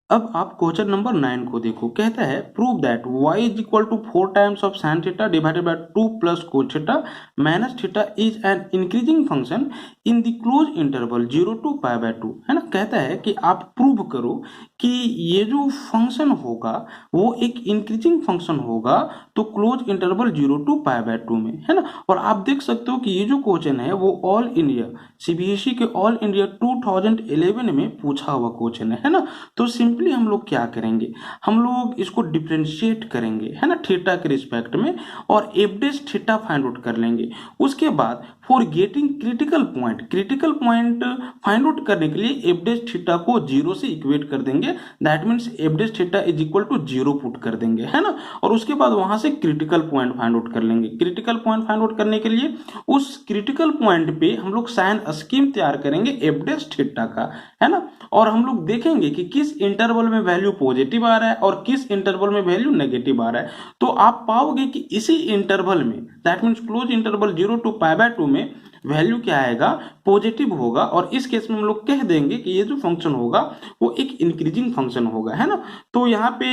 अब आप क्वेश्चन नंबर 9 को देखो, कहता है prove that y is equal to 4 times of sine theta divided by 2 plus cos theta minus theta is an increasing function in the close interval 0 to pi by 2, है ना। कहता है कि आप प्रूव करो कि ये जो फंक्शन होगा वो एक इंक्रीजिंग फंक्शन होगा तो close interval 0 to pi by 2 में, है ना। और आप देख सकते हो कि ये जो क्वेश्चन है वो ऑल इंडिया सीबीएसई के ऑल इंडिया 2011 में पूछा हुआ क्वेश्चन है ना। तो सिंपली हम लोग क्या करेंगे, हम लोग इसको डिफ्रेंशिएट करेंगे, है ना, थीटा के रिस्पेक्ट में, और f dash theta find out कर लेंगे। उसके बाद for getting critical point find out करने के लिए एफ डैश थीटा को 0 से इक्वेट कर देंगे, that means f dash theta is equal to 0 put कर देंगे, है ना। और उसके बाद वहां से क्रिटिकल पॉइंट फाइंड आउट कर लेंगे। क्रिटिकल पॉइंट फाइंड आउट करने के लिए उस क्रिटिकल पॉइंट पे हम लोग साइन स्कीम तैयार करेंगे एफ डैश थीटा का, है ना। और हम लोग देखेंगे कि किस इंटरवल में वैल्यू पॉजिटिव आ रहा है और किस इंटरवल में वैल्यू नेगेटिव आ रहा है। तो आप पाओगे कि इसी इंटरवल में, that means close interval 0 to pi by 2 में वैल्यू क्या आएगा, पॉजिटिव होगा। और इस केस में हम लोग कह देंगे कि ये जो फंक्शन होगा वो एक इंक्रीजिंग फंक्शन होगा, है ना। तो यहाँ पे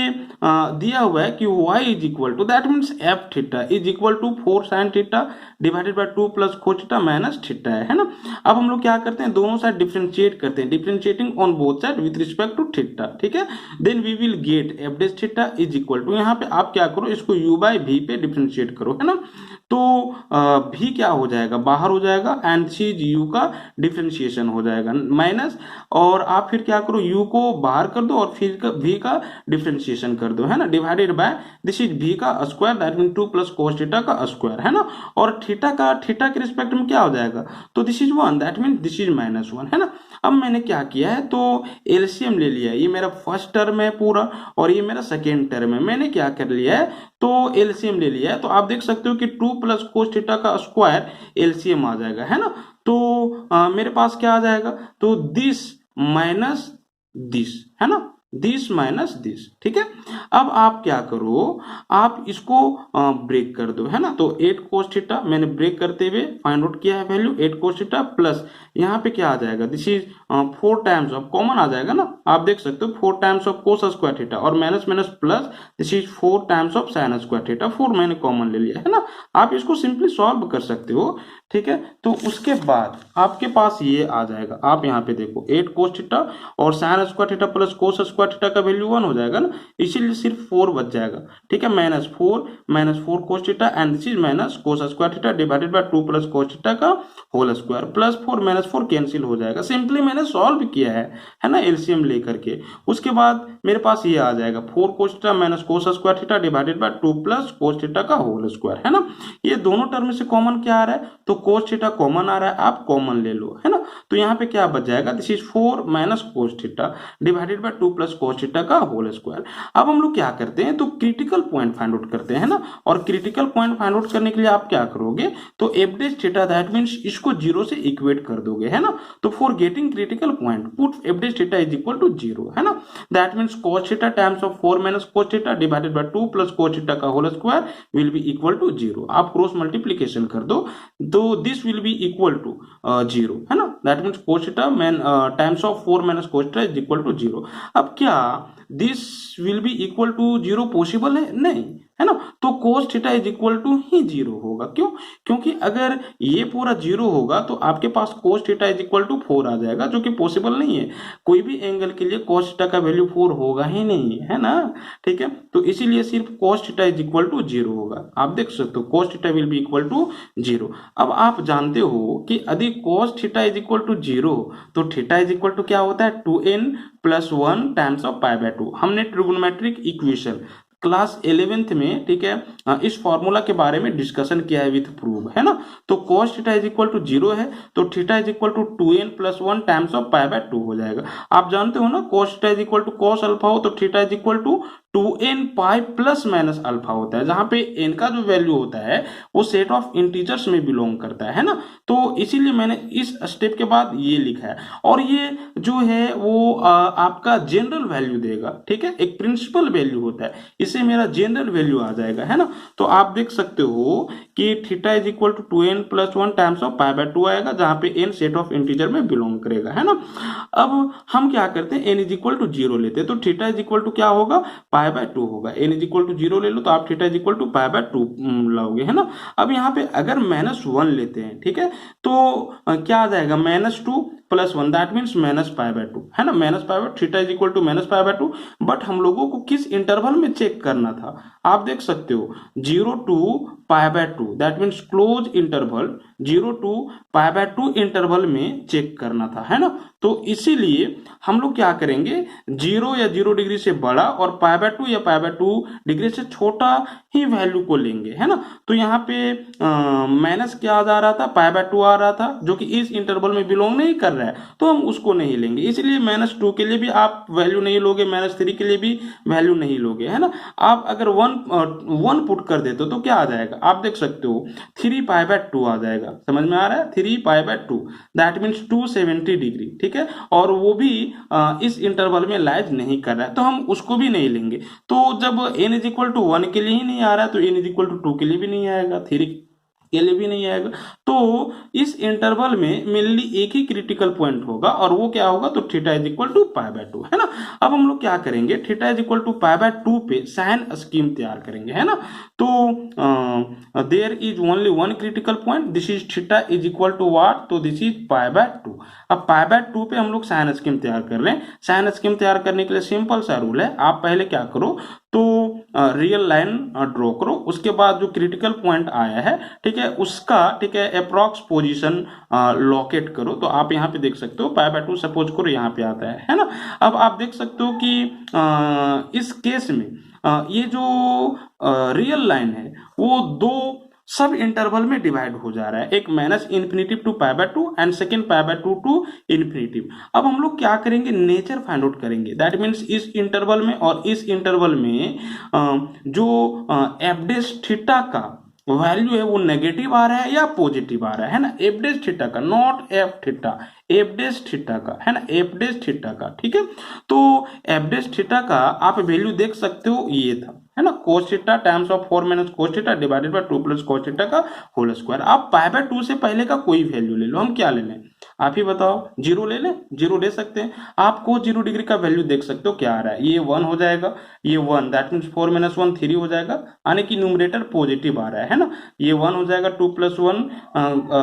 दिया हुआ है कि y is equal to, that means f theta is equal to 4 sine theta divided by 2 plus cos theta minus theta है ना। अब हम लोग क्या करते हैं, दोनों साइड डिफरेंशिएट करते हैं, differentiating on both side with respect to theta, ठीक है। Then we will get f dash theta is equal to, यहाँ पे आप क्या करो, इसको u बाय v पे डिफरेंशिएट करो, है ना। तो भी क्या हो जाएगा, बाहर हो जाएगा, एंड चीज u का डिफरेंशिएशन हो जाएगा माइनस, और आप फिर क्या करो, u को बाहर कर दो और फिर v का डिफरेंशिएशन कर दो, है ना, divided by this is v का square, that mean 2 plus cos theta का स्क्वायर, है ना। और थीटा के रिस्पेक्ट में क्या हो जाएगा, तो this is 1, that mean this is -1, है ना। अब मैंने क्या किया है, तो एलसीएम ले लिया, ये मेरा फर्स्ट टर्म है पूरा और ये मेरा सेकेंड टर्म है। मैंने क्या कर लिया है, तो एलसीएम ले लिया है। तो आप देख सकते हो कि 2 प्लस कोस थीटा का स्क्वायर एलसीएम आ जाएगा, है ना। तो मेरे पास क्या आ जाएगा, तो दिस माइनस दिस, है ना, दिस माइनस दिस, ठीक है। अब आप क्या करो, आप इसको ब्रेक कर दो, है ना। तो 8 कोस थीटा मैंने ब्रेक करते हुए फाइंड आउट किया है वैल्यू 8 कोस थीटा प्लस यहाँ पे क्या आ जाएगा, this is 4 times of, common आ जाएगा ना, आप देख सकते हो 4 times of cos square theta और minus minus plus this is 4 times of sine square theta, 4 मैंने कॉमन ले लिया, है ना। आप इसको सिंपली सॉल्व कर सकते हो, ठीक है। तो उसके बाद आपके पास ये आ जाएगा, आप यहाँ पे देखो 8 कोस थीटा और sign square theta plus cos square theta का वैल्यू 1 हो जाएगा ना, इसीलिए सिर्फ 4 बच जाएगा, ठीक है। -4 cos theta and this is minus cos square theta divided by 2 plus cos theta का होल स्क्वायर, प्लस 4 -4 कैंसिल हो जाएगा। सिंपली मैंने सॉल्व किया है ना, एलसीएम लेकर के। उसके बाद मेरे पास ये आ जाएगा 4 कोस theta minus cos square theta divided by 2 plus cos theta का होल स्क्वायर, है ना। ये दोनों टर्म में से कॉमन क्या आ रहा है, तो कोस थीटा कॉमन आ रहा है, आप कॉमन ले लो, है ना। तो यहाँ पे क्या बच जाएगा, this is 4 minus cos theta divided by 2 plus cos theta का होल स्क्वायर। अब हम लोग क्या करते हैं, तो क्रिटिकल पॉइंट फाइंड आउट करते हैं ना। और क्रिटिकल पॉइंट फाइंड आउट करने के लिए आप क्या करोगे, तो f dash theta, that means इसको 0 से इक्वेट कर दोगे, है ना। तो for getting critical point put f dash theta is equal to 0, है ना। That means cos theta times of 4 minus cos theta divided by 2 plus cos theta का whole square will be equal to 0। आप cross multiplication कर दो, तो this will be equal to 0, है ना। That means cos theta times of 4 minus cos theta is equal to 0। अब क्या this will be equal to 0 possible है, नहीं, है ना। तो cos theta is equal to ही 0 होगा, क्यों, क्योंकि अगर ये पूरा 0 होगा तो आपके पास cos theta is equal to 4 आ जाएगा, जो कि पॉसिबल नहीं है। कोई भी एंगल के लिए कोस थीटा का वैल्यू 4 होगा ही नहीं, है ना, ठीक है। तो इसीलिए सिर्फ cos theta is equal to 0 होगा। आप देख सकते हो cos theta will be equal to 0। अब आप जानते हो कि यदि cos theta is equal to 0 तो थीटा इज इक्वल टू क्या होता है, 2n plus 1 times of pi by 2। हमने ट्रिगोनोमेट्रिक इक्वेशन क्लास 11th में, ठीक है, इस फॉर्मूला के बारे में डिस्कशन किया है विथ प्रूफ, है ना। तो cos theta is equal to 0 है, तो theta is equal to 2n plus 1 times of pi by 2 हो जाएगा। आप जानते हो ना, cos theta is equal to cos alpha हो तो theta is equal to 2n pi plus minus alpha होता है, जहां पे n का जो वैल्यू होता है वो सेट ऑफ इंटीजर्स में बिलोंग करता है ना। तो इसीलिए मैंने इस स्टेप के बाद ये लिखा है, और ये जो है वो आपका जनरल वैल्यू देगा, ठीक है, एक प्रिंसिपल वैल्यू होता है, इससे मेरा जनरल वैल्यू आ जाएगा, है ना। तो आप देख सकते हो कि theta is equal to 2n+1 times of pi by 2 आएगा, जहां पे n सेट ऑफ इंटीजर में बिलोंग करेगा, है ना। अब हम क्या करते हैं, n इज इक्वल टू 0 लेते हैं, तो थीटा इज इक्वल टू क्या होगा, पाई बाय 2 होगा। n इज इक्वल टू 0 ले लो तो आप theta is equal to pi by 2 लाओगे, है ना। अब यहाँ पे अगर -1 लेते हैं, ठीक है, तो क्या आ जाएगा, -2 + 1 दैट मीन्स -π/2, है ना। -π/2 theta is equal to -π/2। But हम लोगों को किस इंटरवल में चेक करना था, आप देख सकते हो 0 to π/2 that means close interval 0 to π/2 interval में चेक करना था, है ना। तो इसीलिए हम लोग क्या करेंगे, 0 या 0 डिग्री से बड़ा और π/2 या π/2 डिग्री से छोटा ही वैल्यू को लेंगे, है ना। तो यहाँ पे माइनस क्या आ रहा था, π/2 आ रहा था, जो कि इस इंटरवल में बिलोंग नहीं कर रहा है, तो हम उसको नहीं लेंगे। इसलिए -2 के लिए भी आप वैल्यू नहीं लोगे, -3 के लिए भी वैल्यू नहीं लोगे, है ना। आप अगर 1 पुट कर देते हो तो क्या आ जाएगा, आप देख सकते हो 3π/2 आ जाएगा, समझ में आ रहा है, 3π/2 दैट मीन्स 270 डिग्री, ठीक है। और वो भी इस इंटरवल में लाइज नहीं कर रहा है, तो हम उसको भी नहीं लेंगे। तो जब n इज इक्वल टू 1 के लिए ही नहीं आ रहा है, तो n इज इक्वल टू 2 के लिए भी नहीं आएगा, 3 के लिए भी नहीं आएगा। तो इस इंटरवल में मेनली एक ही क्रिटिकल पॉइंट होगा, और वो क्या होगा, तो थीटा इज इक्वल टू π/2, है ना। अब हम लोग क्या करेंगे, थीटा इज इक्वल टू π/2 पे साइन स्कीम तैयार करेंगे, है ना। तो there is only one critical point, this is theta is equal to what, तो दिस इज π/2। अब π/2 पे हम लोग साइन स्कीम तैयार कर रहे हैं। साइन स्कीम तैयार करने के लिए सिंपल सा रूल है, आप पहले क्या करो, तो रियल लाइन ड्रॉ करो, उसके बाद जो क्रिटिकल पॉइंट आया है, ठीक है, उसका, ठीक है, अप्रॉक्स पोजीशन लोकेट करो। तो आप यहाँ पे देख सकते हो π/2 सपोज करो यहाँ पे आता है ना। अब आप देख सकते हो कि इस केस में ये जो रियल लाइन है वो दो सब इंटरवल में डिवाइड हो जा रहा है, एक -∞ टू π/2 एंड सेकेंड π/2 टू ∞। अब हम लोग क्या करेंगे, नेचर फाइंड आउट करेंगे, दैट मीन्स इस इंटरवल में और इस इंटरवल में जो f' थीटा का वैल्यू है वो नेगेटिव आ रहा है या पॉजिटिव आ रहा है ना, f' थीटा का, not f theta, f' theta का, है ना, f' थीटा का, ठीक है। तो f' थीटा का आप वैल्यू देख सकते हो, ये था, है ना, cos theta times of 4 - cos theta divided by 2 + cos theta का होल स्क्वायर। आप π/2 से पहले का कोई वैल्यू ले लो, हम क्या ले लें, आप ही बताओ, 0 ले लें, 0 ले सकते हैं। आप cos 0 डिग्री का वैल्यू देख सकते हो क्या आ रहा है, ये 1 हो जाएगा, ये 1 दैट मीन्स 4 - 1 3 हो जाएगा, यानी कि न्यूमरेटर पॉजिटिव आ रहा है ना। ये 1 हो जाएगा, 2 + 1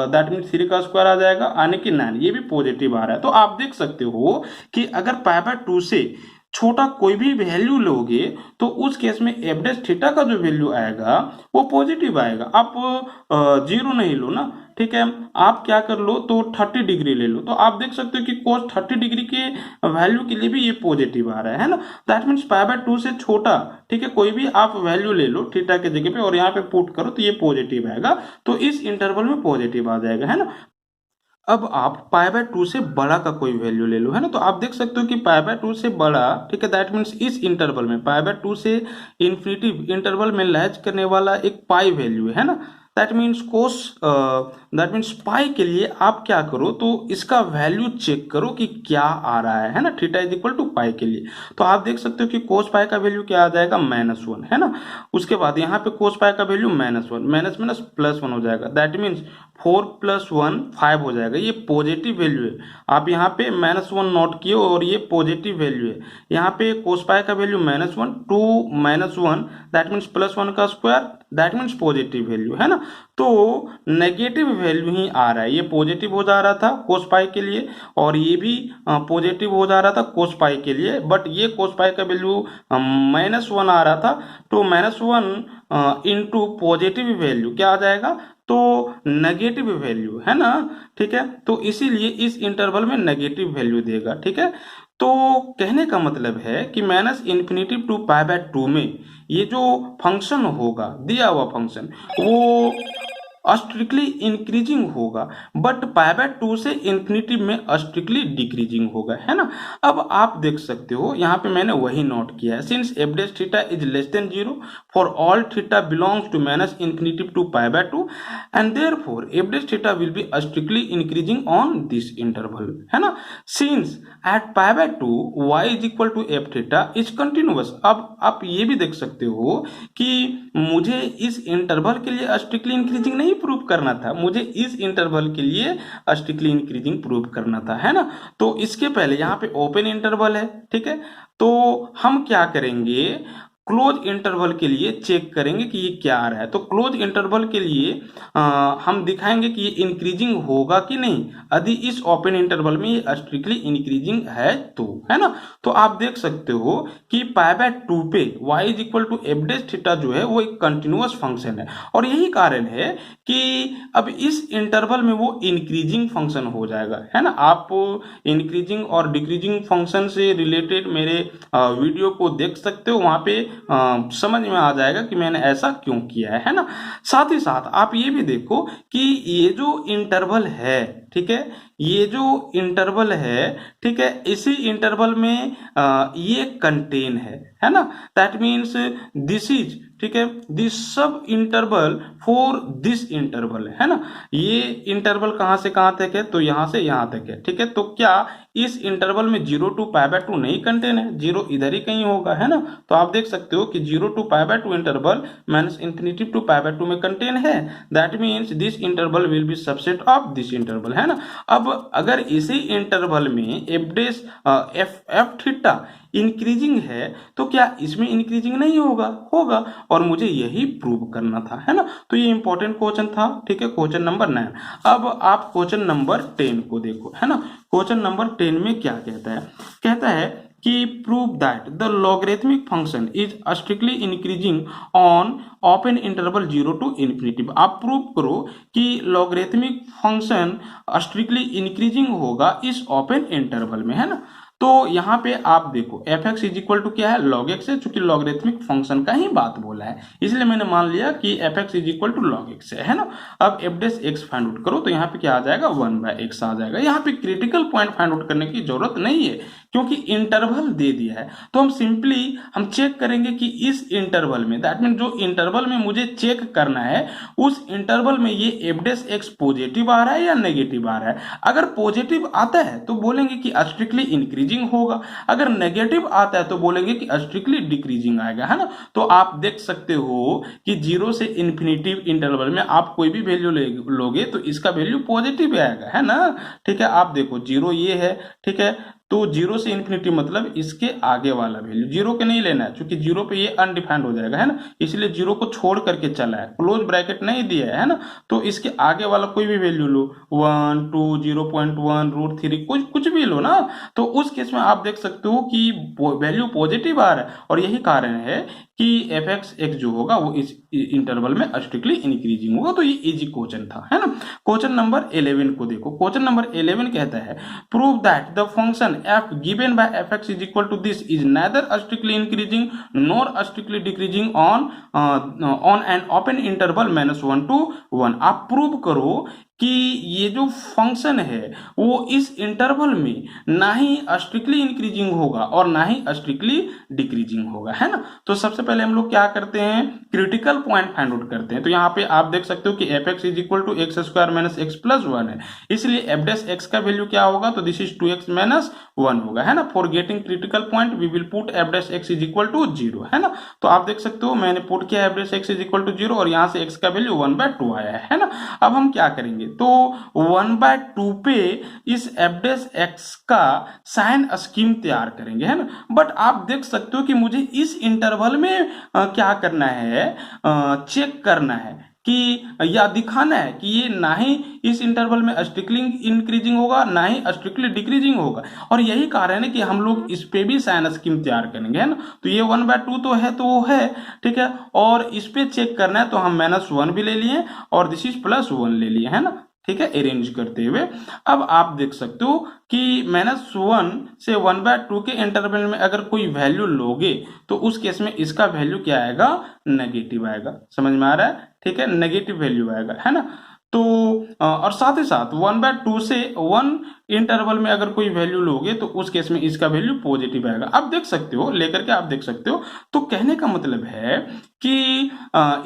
दैट मीन्स 3 का स्क्वायर आ जाएगा, यानी कि 9, ये भी पॉजिटिव आ रहा है। तो आप देख सकते हो कि अगर π/2 से छोटा कोई भी वैल्यू लोगे तो उस केस में f' थीटा का जो वैल्यू आएगा वो पॉजिटिव आएगा। आप 0 नहीं लो ना, ठीक है, आप क्या कर लो, तो 30 डिग्री ले लो। तो आप देख सकते हो कि cos 30 डिग्री के वैल्यू के लिए भी ये पॉजिटिव आ रहा है ना। दैट मीन्स π/2 से छोटा, ठीक है, कोई भी आप वैल्यू ले लो थीटा के जगह पे और यहाँ पे पुट करो तो ये पॉजिटिव आएगा, तो इस इंटरवल में पॉजिटिव आ जाएगा, है ना। अब आप π/2 से बड़ा का कोई वैल्यू ले लो, है ना। तो आप देख सकते हो कि π/2 से बड़ा, ठीक है, दैट मीन्स इस इंटरवल में π/2 से इन्फिनिटी इंटरवल में लैच करने वाला एक पाई वैल्यू है ना। दैट मीन्स दैट मीन्स पाई के लिए आप क्या करो, तो इसका वैल्यू चेक करो कि क्या आ रहा है ना, थीटा इज इक्वल टू पाई के लिए। तो आप देख सकते हो कि cos पाई का वैल्यू क्या आ जाएगा, -1, है ना। उसके बाद यहाँ पे cos पाई का वैल्यू -1 +1 हो जाएगा, दैट मीन्स 4 + 1 5 हो जाएगा, ये पॉजिटिव वैल्यू है। आप यहाँ पे -1 नोट किए और ये पॉजिटिव वैल्यू है। यहाँ पे cos पाई का वैल्यू -1, 2 - 1 दैट मीन्स +1 का square, that means positive value, है ना। तो नेगेटिव वैल्यू ही आ रहा है, ये पॉजिटिव हो जा रहा था cos पाई के लिए और ये भी पॉजिटिव हो जा रहा था cos पाई के लिए, बट ये cos पाई का वैल्यू -1 आ रहा था, तो -1 इंटू पॉजिटिव वैल्यू क्या आ जाएगा, तो नेगेटिव वैल्यू, है ना, ठीक है। तो इसीलिए इस इंटरवल में नेगेटिव वैल्यू देगा, ठीक है। तो कहने का मतलब है कि -∞ टू π/2 में ये जो फंक्शन होगा, दिया हुआ फंक्शन, वो स्ट्रिक्टली इंक्रीजिंग होगा, बट π/2 से इन्फिनिटी में स्ट्रिक्टली डिक्रीजिंग होगा, है ना। अब आप देख सकते हो यहाँ पे मैंने वही नोट किया है, since f' theta is less than 0 for all theta belongs to -∞ to π/2 and therefore f' theta will be strictly increasing on this interval, है ना। Since at π/2 y is equal to f theta is continuous. अब आप ये भी देख सकते हो कि मुझे इस इंटरवल के लिए स्ट्रिक्टली इंक्रीजिंग नहीं प्रूव करना था, मुझे इस इंटरवल के लिए स्ट्रिक्टली इंक्रीजिंग प्रूव करना था, है ना। तो इसके पहले यहाँ पे ओपन इंटरवल है, ठीक है, तो हम क्या करेंगे, क्लोज इंटरवल के लिए चेक करेंगे कि ये क्या आ रहा है। तो क्लोज इंटरवल के लिए हम दिखाएंगे कि ये इंक्रीजिंग होगा कि नहीं, यदि इस ओपन इंटरवल में ये स्ट्रिक्टली इंक्रीजिंग है तो, है ना। तो आप देख सकते हो कि π/2 पे y is equal to f dash theta जो है वो एक कंटिन्यूअस फंक्शन है, और यही कारण है कि अब इस इंटरवल में वो इंक्रीजिंग फंक्शन हो जाएगा, है ना। आप इंक्रीजिंग और डिक्रीजिंग फंक्शन से रिलेटेड मेरे वीडियो को देख सकते हो, वहां पे समझ में आ जाएगा कि मैंने ऐसा क्यों किया है ना। साथ ही साथ आप ये भी देखो कि ये जो इंटरवल है, ठीक है, ये जो इंटरवल है, ठीक है, इसी इंटरवल में ये कंटेन है ना। दैट मीन्स दिस इज, ठीक है, दिस सब इंटरवल फॉर दिस इंटरवल, है ना। ये इंटरवल कहां से कहां तक है, तो यहां से यहां तक है, ठीक है। तो क्या इस इंटरवल में 0 to π/2 नहीं कंटेन है, 0 इधर ही कहीं होगा, है ना। तो आप देख सकते हो कि 0 to π/2 interval minus infinity to π/2 में कंटेन है। That means this interval will be subset of this interval, है ना। अब अगर इसी इंटरवल में एफ थीटा इंक्रीजिंग है तो क्या इसमें इंक्रीजिंग नहीं होगा, होगा, और मुझे यही प्रूव करना था, है ना। तो ये इंपॉर्टेंट क्वेश्चन था, ठीक है, क्वेश्चन नंबर 9। अब आप क्वेश्चन नंबर 10 को देखो, है ना। क्वेश्चन नंबर 10 में क्या कहता है कि prove that the logarithmic function is strictly increasing on open interval 0 to infinity. आप प्रूव करो कि लॉगरिथमिक फंक्शन स्ट्रिक्टली इंक्रीजिंग होगा इस ओपन इंटरवल में, है ना। तो यहाँ पे आप देखो f x is equal to क्या है, लॉग एक्स है, चूंकि लॉगरिथमिक फंक्शन का ही बात बोला है इसलिए मैंने मान लिया कि f x is equal to log x है ना। अब f dash x find out करो तो यहाँ पे क्या आ जाएगा, 1/x आ जाएगा। यहाँ पे क्रिटिकल पॉइंट फाइंड आउट करने की जरूरत नहीं है क्योंकि इंटरवल दे दिया है। तो हम सिंपली हम चेक करेंगे कि इस इंटरवल में, दैट मीन जो इंटरवल में मुझे चेक करना है उस इंटरवल में ये एफ डैश एक्स पॉजिटिव आ रहा है या नेगेटिव आ रहा है। अगर पॉजिटिव आता है तो बोलेंगे कि स्ट्रिक्टली इंक्रीजिंग होगा, अगर नेगेटिव आता है तो बोलेंगे कि स्ट्रिक्टली डिक्रीजिंग आएगा, है ना। तो आप देख सकते हो कि 0 से इन्फिनिटिव इंटरवल में आप कोई भी वैल्यू लोगे तो इसका वैल्यू पॉजिटिव आएगा, है ना। ठीक है, आप देखो 0 ये है, ठीक है, तो 0 से इन्फिनिटी मतलब इसके आगे वाला वैल्यू, 0 के नहीं लेना है क्योंकि 0 पे ये अनडिफाइंड हो जाएगा, है ना, इसलिए 0 को छोड़ करके चला है, क्लोज ब्रैकेट नहीं दिया है ना। तो इसके आगे वाला कोई भी वैल्यू लो, 1 2 0.1 √3 कुछ भी लो ना, तो उस केस में आप देख सकते हो कि वैल्यू पॉजिटिव आ रहा है, और यही कारण है कि एफ एक्स एक्स जो होगा वो इस इंटरवल में स्ट्रिक्टली इंक्रीजिंग होगा। तो ये इजी क्वेश्चन था, है ना। क्वेश्चन नंबर 11 को देखो। क्वेश्चन नंबर 11 कहता है prove that the function f given by fx is equal to this is neither strictly increasing nor strictly decreasing on an open interval -1 to 1। आप प्रूव करो कि ये जो फंक्शन है वो इस इंटरवल में ना ही स्ट्रिक्टली इंक्रीजिंग होगा और ना ही स्ट्रिक्टली डिक्रीजिंग होगा, है ना। तो सबसे पहले हम लोग क्या करते हैं, क्रिटिकल पॉइंट फाइंड आउट करते हैं। तो यहाँ पे आप देख सकते हो कि f x is equal to x square minus x plus 1 है, इसलिए एफ डैश एक्स का वैल्यू क्या होगा, तो दिस इज 2x माइनस 1 होगा, है ना। For getting critical point we will put f dash x is equal to 0, है ना। तो आप देख सकते हो मैंने पुट किया f dash x is equal to 0 और यहाँ से एक्स का वैल्यू 1/2 आया है ना। अब हम क्या करेंगे, तो 1/2 पे इस एफ डैश एक्स का साइन स्कीम तैयार करेंगे, है ना। बट आप देख सकते हो कि मुझे इस इंटरवल में क्या करना है, चेक करना है कि या दिखाना है कि ये ना ही इस इंटरवल में स्ट्रिक्टली इंक्रीजिंग होगा ना ही स्ट्रिक्टली डिक्रीजिंग होगा, और यही कारण है कि हम लोग इस पे भी साइन स्कीम तैयार करेंगे, है ना। तो ये 1/2 तो है, तो वो है, ठीक है, और इस पे चेक करना है तो हम -1 भी ले लिए और दिस इज +1 ले लिए, है ना, ठीक है, अरेंज करते हुए। अब आप देख सकते हो कि -1 से 1/2 के इंटरवल में अगर कोई वैल्यू लोगे तो उस केस में इसका वैल्यू क्या आएगा, नेगेटिव आएगा। समझ में आ रहा है, ठीक है, नेगेटिव वैल्यू आएगा, है ना। तो और साथ ही साथ 1/2 से 1 इंटरवल में अगर कोई वैल्यू लोगे तो उस केस में इसका वैल्यू पॉजिटिव आएगा। आप देख सकते हो, लेकर के आप देख सकते हो। तो कहने का मतलब है कि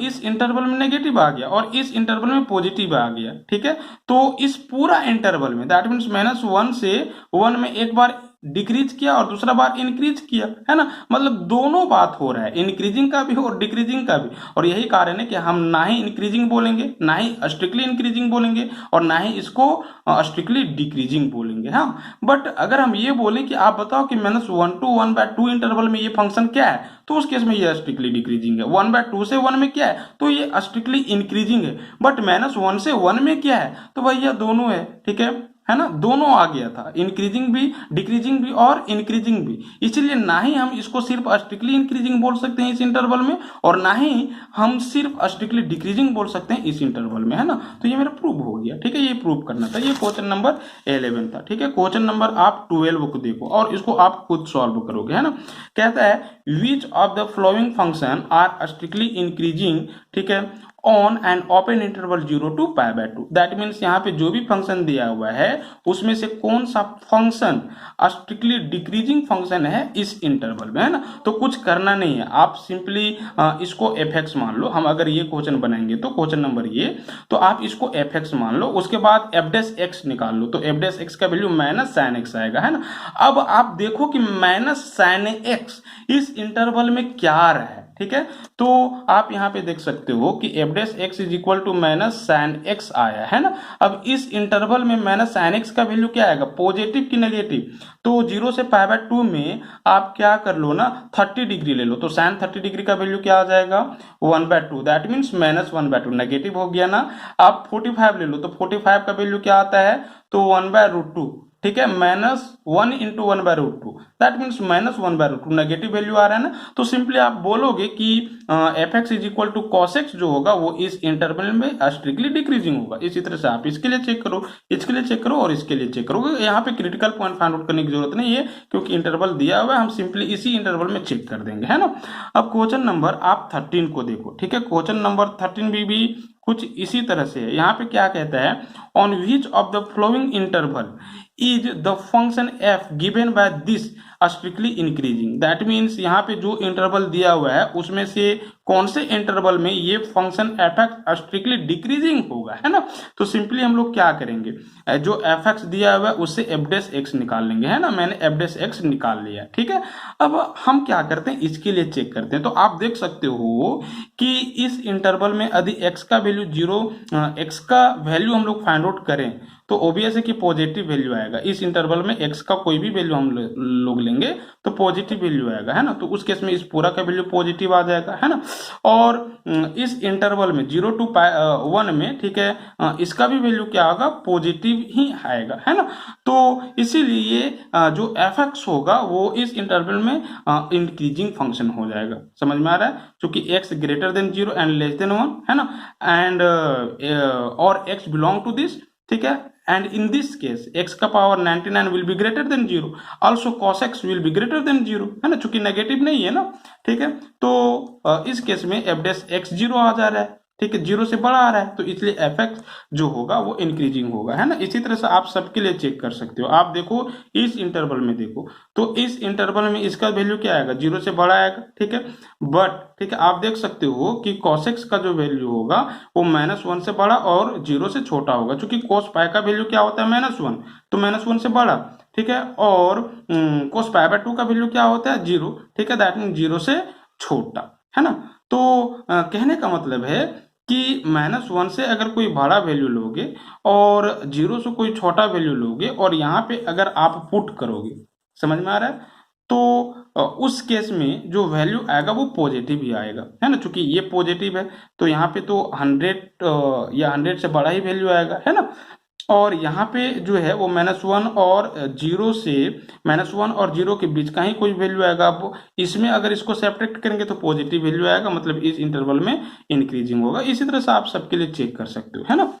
इस इंटरवल में नेगेटिव आ गया और इस इंटरवल में पॉजिटिव आ गया, ठीक है। तो इस पूरा इंटरवल में दैट मीन्स -1 से 1 में एक बार डिक्रीज किया और दूसरा बार इंक्रीज किया, है ना, मतलब दोनों बात हो रहा है, इंक्रीजिंग का भी और डिक्रीजिंग का भी। और यही कारण है कि हम ना ही इंक्रीजिंग बोलेंगे, ना ही स्ट्रिक्टली इंक्रीजिंग बोलेंगे, और ना ही इसको स्ट्रिक्टली डिक्रीजिंग बोलेंगे। हाँ, बट अगर हम ये बोलें कि आप बताओ कि -1 to 1/2 इंटरवल में ये फंक्शन क्या है, तो उस केस में ये स्ट्रिक्टली डिक्रीजिंग है। 1/2 से 1 में क्या है, तो ये स्ट्रिक्टली इंक्रीजिंग है। बट -1 से 1 में क्या है, तो भैया दोनों है ना, दोनों आ गया था, इंक्रीजिंग भी, डिक्रीजिंग भी और इंक्रीजिंग भी। इसलिए ना ही हम इसको सिर्फ स्ट्रिक्टली इंक्रीजिंग बोल सकते हैं इस इंटरवल में, और ना ही हम सिर्फ स्ट्रिक्टली डिक्रीजिंग बोल सकते हैं इस इंटरवल में, है ना। तो ये मेरा प्रूव हो गया, ठीक है, ये प्रूव करना था। ये क्वेश्चन नंबर 11 था, ठीक है। क्वेश्चन नंबर आप 12 को देखो और इसको आप खुद सॉल्व करोगे, है ना। कहता है which of the following function are strictly increasing, ठीक है, on and open interval 0 to π/2। That means यहाँ पे जो भी फंक्शन दिया हुआ है उसमें से कौन सा फंक्शन स्ट्रिक्टली डिक्रीजिंग फंक्शन है इस इंटरवल में, है ना। तो कुछ करना नहीं है, आप सिंपली इसको f(x) मान लो। हम अगर ये क्वेश्चन बनाएंगे तो क्वेश्चन नंबर ये, तो आप इसको f(x) मान लो, उसके बाद f'(x) निकाल लो, तो f'(x) का वैल्यू -sin x आएगा, है ना। अब आप देखो कि -sin x इस इंटरवल में क्या आ रहा है, ठीक है। तो आप यहाँ पे देख सकते हो कि f'(x) = -sin x आया, है ना। अब इस इंटरवल में -sin x का वैल्यू क्या आएगा, पॉजिटिव की नेगेटिव। तो 0 से π/2 में आप क्या कर लो ना, 30 डिग्री ले लो, तो sin 30 डिग्री का वैल्यू क्या आ जाएगा, 1/2। दैट मीन्स -1/2, नेगेटिव हो गया ना। आप 45 ले लो, तो 45 का वैल्यू क्या आता है, तो 1/√2, ठीक है, -1 × 1/√2, दैट मीन्स -1/√2, नेगेटिव वैल्यू आ रहा है ना। तो सिंपली आप बोलोगे कि f(x) = cos x जो होगा वो इस इंटरवल में स्ट्रिक्टली डिक्रीजिंग होगा। इसी तरह से आप इसके लिए चेक करो, इसके लिए चेक करो और इसके लिए चेक करो। यहाँ पे क्रिटिकल पॉइंट फाइंड आउट करने की जरूरत नहीं है, क्योंकि इंटरवल दिया हुआ है, हम सिंपली इसी इंटरवल में चेक कर देंगे, है ना। अब क्वेश्चन नंबर आप 13 को देखो, ठीक है। क्वेश्चन नंबर 13 भी कुछ इसी तरह से है। यहाँ पे क्या कहता है, on which of the flowing interval is the function f given by this strictly increasing. That means यहाँ पे जो इंटरवल दिया हुआ है उसमें से कौन से इंटरवल में ये फंक्शन f(x) स्ट्रिक्टली डिक्रीजिंग होगा, है ना। तो सिंपली हम लोग क्या करेंगे, जो f(x) दिया हुआ है उससे f'(x) निकाल लेंगे, है ना। मैंने f'(x) निकाल लिया, ठीक है। अब हम क्या करते हैं, इसके लिए चेक करते हैं। तो आप देख सकते हो कि इस इंटरवल में यदि x का वैल्यू 0, x का वैल्यू हम लोग फाइंड आउट करें तो ऑब्वियस है कि पॉजिटिव वैल्यू आएगा। इस इंटरवल में x का कोई भी वैल्यू हम लोग लेंगे तो पॉजिटिव वैल्यू आएगा, है ना। तो उस केस में इस पूरा का वैल्यू पॉजिटिव आ जाएगा, है ना। और इस इंटरवल में 0 to 1 में, ठीक है, इसका भी वैल्यू क्या होगा, पॉजिटिव ही आएगा, है ना। तो इसीलिए जो f(x) होगा वो इस इंटरवल में इंक्रीजिंग फंक्शन हो जाएगा। समझ में आ रहा है, क्योंकि x > 0 एंड <1, है ना, एंड और x बिलोंग टू दिस, ठीक है। And in this case x का power 99 will be greater than 0, also cos x will be greater than 0, है ना, चूंकि नेगेटिव नहीं है ना, ठीक है। तो इस केस में f'(x) 0 आ जा रहा है, ठीक है, 0 से बड़ा आ रहा है, तो इसलिए f(x) जो होगा वो इंक्रीजिंग होगा, है ना। इसी तरह से आप सबके लिए चेक कर सकते हो। आप देखो इस इंटरवल में देखो, तो इस इंटरवल में इसका वैल्यू क्या आएगा, 0 से बड़ा आएगा, ठीक है। बट ठीक है, आप देख सकते हो कि cos x का जो वैल्यू होगा वो -1 से बड़ा और 0 से छोटा होगा, क्योंकि cos π का वैल्यू क्या होता है, -1, तो -1 से बड़ा, ठीक है। और cos π/2 का वैल्यू क्या होता है, 0, ठीक है, दैट मीन 0 से छोटा, है ना। तो कहने का मतलब है कि -1 से अगर कोई बड़ा वैल्यू लोगे और 0 से कोई छोटा वैल्यू लोगे और यहाँ पे अगर आप पुट करोगे, समझ में आ रहा है, तो उस केस में जो वैल्यू आएगा वो पॉजिटिव ही आएगा, है ना। चूंकि ये पॉजिटिव है तो यहाँ पे तो 100 या 100 से बड़ा ही वैल्यू आएगा, है ना। और यहाँ पे जो है वो -1 और 0 के बीच का ही कोई वैल्यू आएगा। अब इसमें अगर इसको सेपरेट करेंगे तो पॉजिटिव वैल्यू आएगा, मतलब इस इंटरवल में इंक्रीजिंग होगा। इसी तरह से आप सबके लिए चेक कर सकते हो, है ना।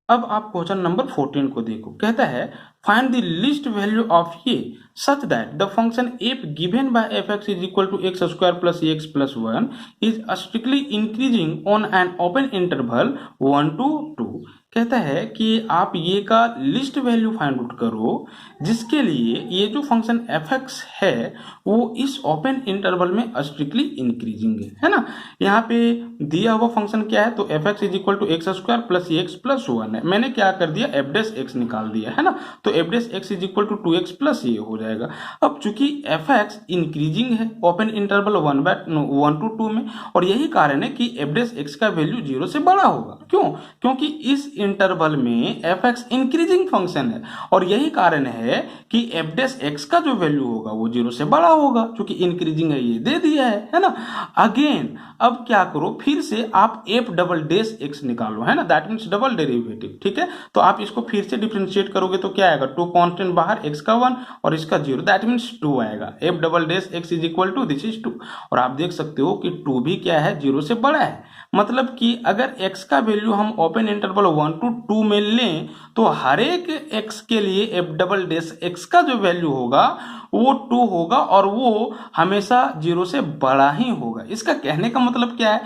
अब आप क्वेश्चन नंबर 14 को देखो, कहता है find the least value of A such that the function f given by f(x) = x² + ax + 1 is strictly increasing on an open interval 1 to 2। कहता है कि आप ये का लिस्ट वैल्यू फाइंड आउट करो जिसके लिए ये जो फंक्शन एफ एक्स है वो इस ओपन इंटरवल में स्ट्रिक्टली इंक्रीजिंग है ना। यहाँ पे दिया हुआ फंक्शन क्या है, तो f x is equal to x square plus x plus one है। मैंने क्या कर दिया, एफ डेस एक्स निकाल दिया है ना, तो f dash x is equal to 2x plus ये हो जाएगा। अब चूंकि एफ एक्स इंक्रीजिंग है ओपन इंटरवल 1 to 2 में, और यही कारण है कि एफ डेस एक्स का वैल्यू 0 से बड़ा होगा। क्यों? क्योंकि इस इंटरवल में एफ एक्स इंक्रीजिंग फंक्शन है, और यही कारण है कि एफ डेस एक्स का जो वैल्यू होगा वो 0 से बड़ा होगा, क्योंकि इंक्रीजिंग है, ये दे दिया है ना। अगेन अब क्या करो, फिर से आप एफ डबल डेस एक्स निकालो, है ना, दैट मीन्स डबल डेरिवेटिव। ठीक है, तो आप इसको फिर से डिफरेंशिएट करोगे तो क्या आएगा, 2 कांस्टेंट बाहर, एक्स का 1 और इसका 0, दैट मीन्स 2 आएगा। F double dash x is equal to this is 2, और आप देख सकते हो कि 2 भी क्या है, 0 से बड़ा है। मतलब कि अगर x का वैल्यू हम ओपन इंटरवल 1 to 2 में लें तो हर एक x के लिए एफ डबल डेस x का जो वैल्यू होगा वो 2 होगा, और वो हमेशा 0 से बड़ा ही होगा। इसका कहने का मतलब क्या है,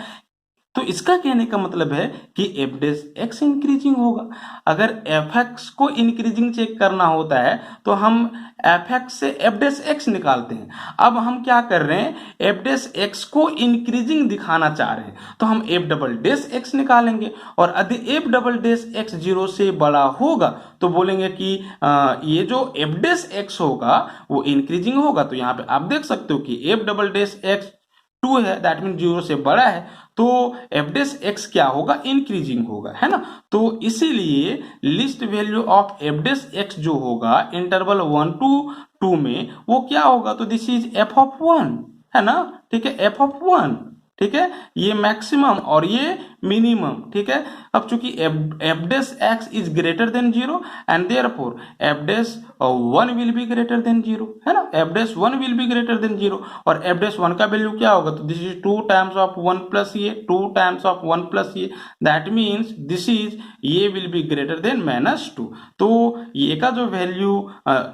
तो इसका कहने का मतलब है कि एफ डेस एक्स इंक्रीजिंग होगा। अगर एफ एक्स को इंक्रीजिंग चेक करना होता है तो हम एफ एक्स से एफ डेस एक्स निकालते हैं। अब हम क्या कर रहे हैं, एफ डेस एक्स को इंक्रीजिंग दिखाना चाह रहे हैं तो हम एफ डबल डेस एक्स निकालेंगे, और यदि एफ डबल डेस एक्स 0 से बड़ा होगा तो बोलेंगे कि ये जो एफ डेस एक्स होगा वो इंक्रीजिंग होगा। तो यहाँ पे आप देख सकते हो कि एफ डबल डेस एक्स 2 है, दैट मीन 0 से बड़ा है, तो एफ डेस एक्स क्या होगा, इंक्रीजिंग होगा, है ना। तो इसीलिए least value of f dash x जो होगा इंटरवल 1 to 2 में वो क्या होगा, तो दिस इज एफ ऑफ 1, है ना। ठीक है, एफ ऑफ 1, ठीक है, ये मैक्सिमम और ये मिनिमम। ठीक है, अब चूंकि f dash x is greater than 0 and therefore f dash 1 will be greater than 0, है ना, f dash 1 will be greater than 0, और एफ डेस 1 का वैल्यू क्या होगा, तो this is 2 times of 1 plus ये, 2 टाइम्स ऑफ 1 प्लस ये, that means this is ये विल बी ग्रेटर देन -2। तो ये का जो वैल्यू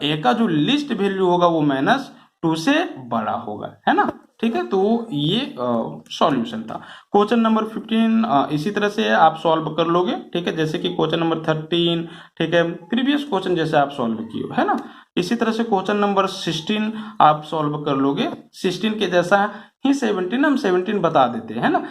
ए का जो लिस्ट वैल्यू होगा वो -2 से बड़ा होगा, है ना। ठीक है, तो ये सॉल्यूशन था। क्वेश्चन नंबर 15 इसी तरह से आप सॉल्व कर लोगे। ठीक है, जैसे कि क्वेश्चन नंबर 13, ठीक है, प्रीवियस क्वेश्चन जैसे आप सॉल्व किए हो, है ना। इसी तरह से क्वेश्चन नंबर 16 आप सॉल्व कर लोगे। 16 के जैसा ही 17 हम 17 बता देते हैं, है ना।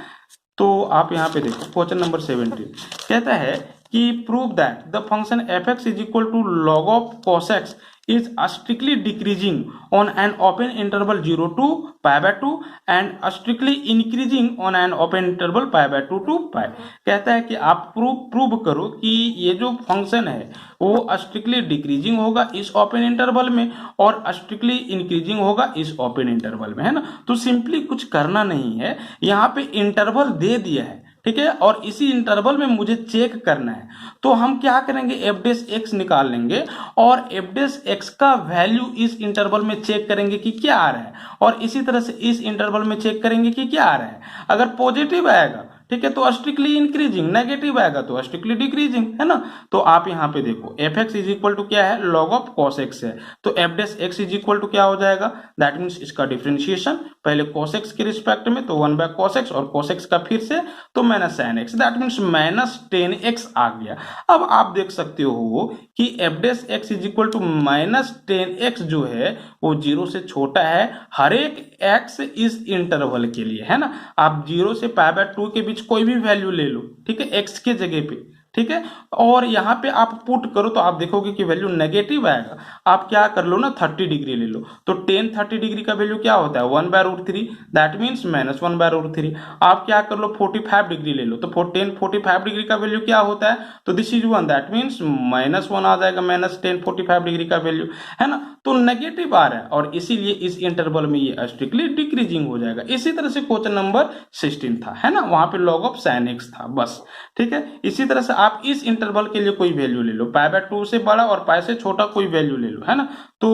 तो आप यहाँ पे देखो क्वेश्चन नंबर 17 कहता है कि prove that the function f x is equal to log of cos x is strictly decreasing on an open interval 0 to pi/2 and strictly increasing on an open interval pi/2 to pi। कहता है कि आप prove करो कि ये जो function है वो स्ट्रिक्टली डिक्रीजिंग होगा इस ओपन इंटरवल में और स्ट्रिक्टली इंक्रीजिंग होगा इस ओपन इंटरवल में, है ना। तो सिंपली कुछ करना नहीं है, यहाँ पे इंटरवल दे दिया है, ठीक है, और इसी इंटरवल में मुझे चेक करना है। तो हम क्या करेंगे, एफ डेस एक्स निकाल लेंगे और एफ डेस एक्स का वैल्यू इस इंटरवल में चेक करेंगे कि क्या आ रहा है, और इसी तरह से इस इंटरवल में चेक करेंगे कि क्या आ रहा है। अगर पॉजिटिव आएगा, ठीक है, तो स्ट्रिक्टली इंक्रीजिंग, नेगेटिव आएगा तो स्ट्रिक्टली डिक्रीजिंग, है ना। तो आप यहाँ पे देखो f x is equal to क्या है, लॉग ऑफ कॉस एक्स है, तो f dash x is equal to क्या हो जाएगा, दैट मीन्स इसका डिफरेंशिएशन पहले cos x के रिस्पेक्ट में तो 1 बाय cos x और cos x का फिर से तो minus sin x, that means -10x आ गया। अब आप देख सकते हो कि f dash x is equal to -10x जो है वो 0 से छोटा है हर एक x इस इंटरवल के लिए, है ना। आप 0 से π/2 के बीच कोई भी वैल्यू ले लो, ठीक है, x के जगह पे, ठीक है, और यहाँ पे आप पुट करो तो आप देखोगे कि वैल्यू नेगेटिव आएगा। आप क्या कर लो ना, 30 डिग्री ले लो, तो टेन 30 डिग्री का वैल्यू क्या होता है, 1/√3, दैट मीन्स -1/√3। आप क्या कर लो, 45 डिग्री ले लो, तो 45 डिग्री का वैल्यू क्या होता है, तो दिस इज 1, दैट मीन्स -1 आ जाएगा, -45 डिग्री का वैल्यू, है ना। तो नेगेटिव आ रहा है और इसीलिए इस इंटरवल में ये स्ट्रिक्टली डिक्रीजिंग हो जाएगा। इसी तरह से क्वेश्चन नंबर 16 था, है ना, वहां पे लॉग ऑफ sin x था, बस, ठीक है। इसी तरह से आप इस इंटरवल के लिए कोई वैल्यू ले लो, π/2 से बड़ा और π से छोटा कोई वैल्यू ले लो, है ना। तो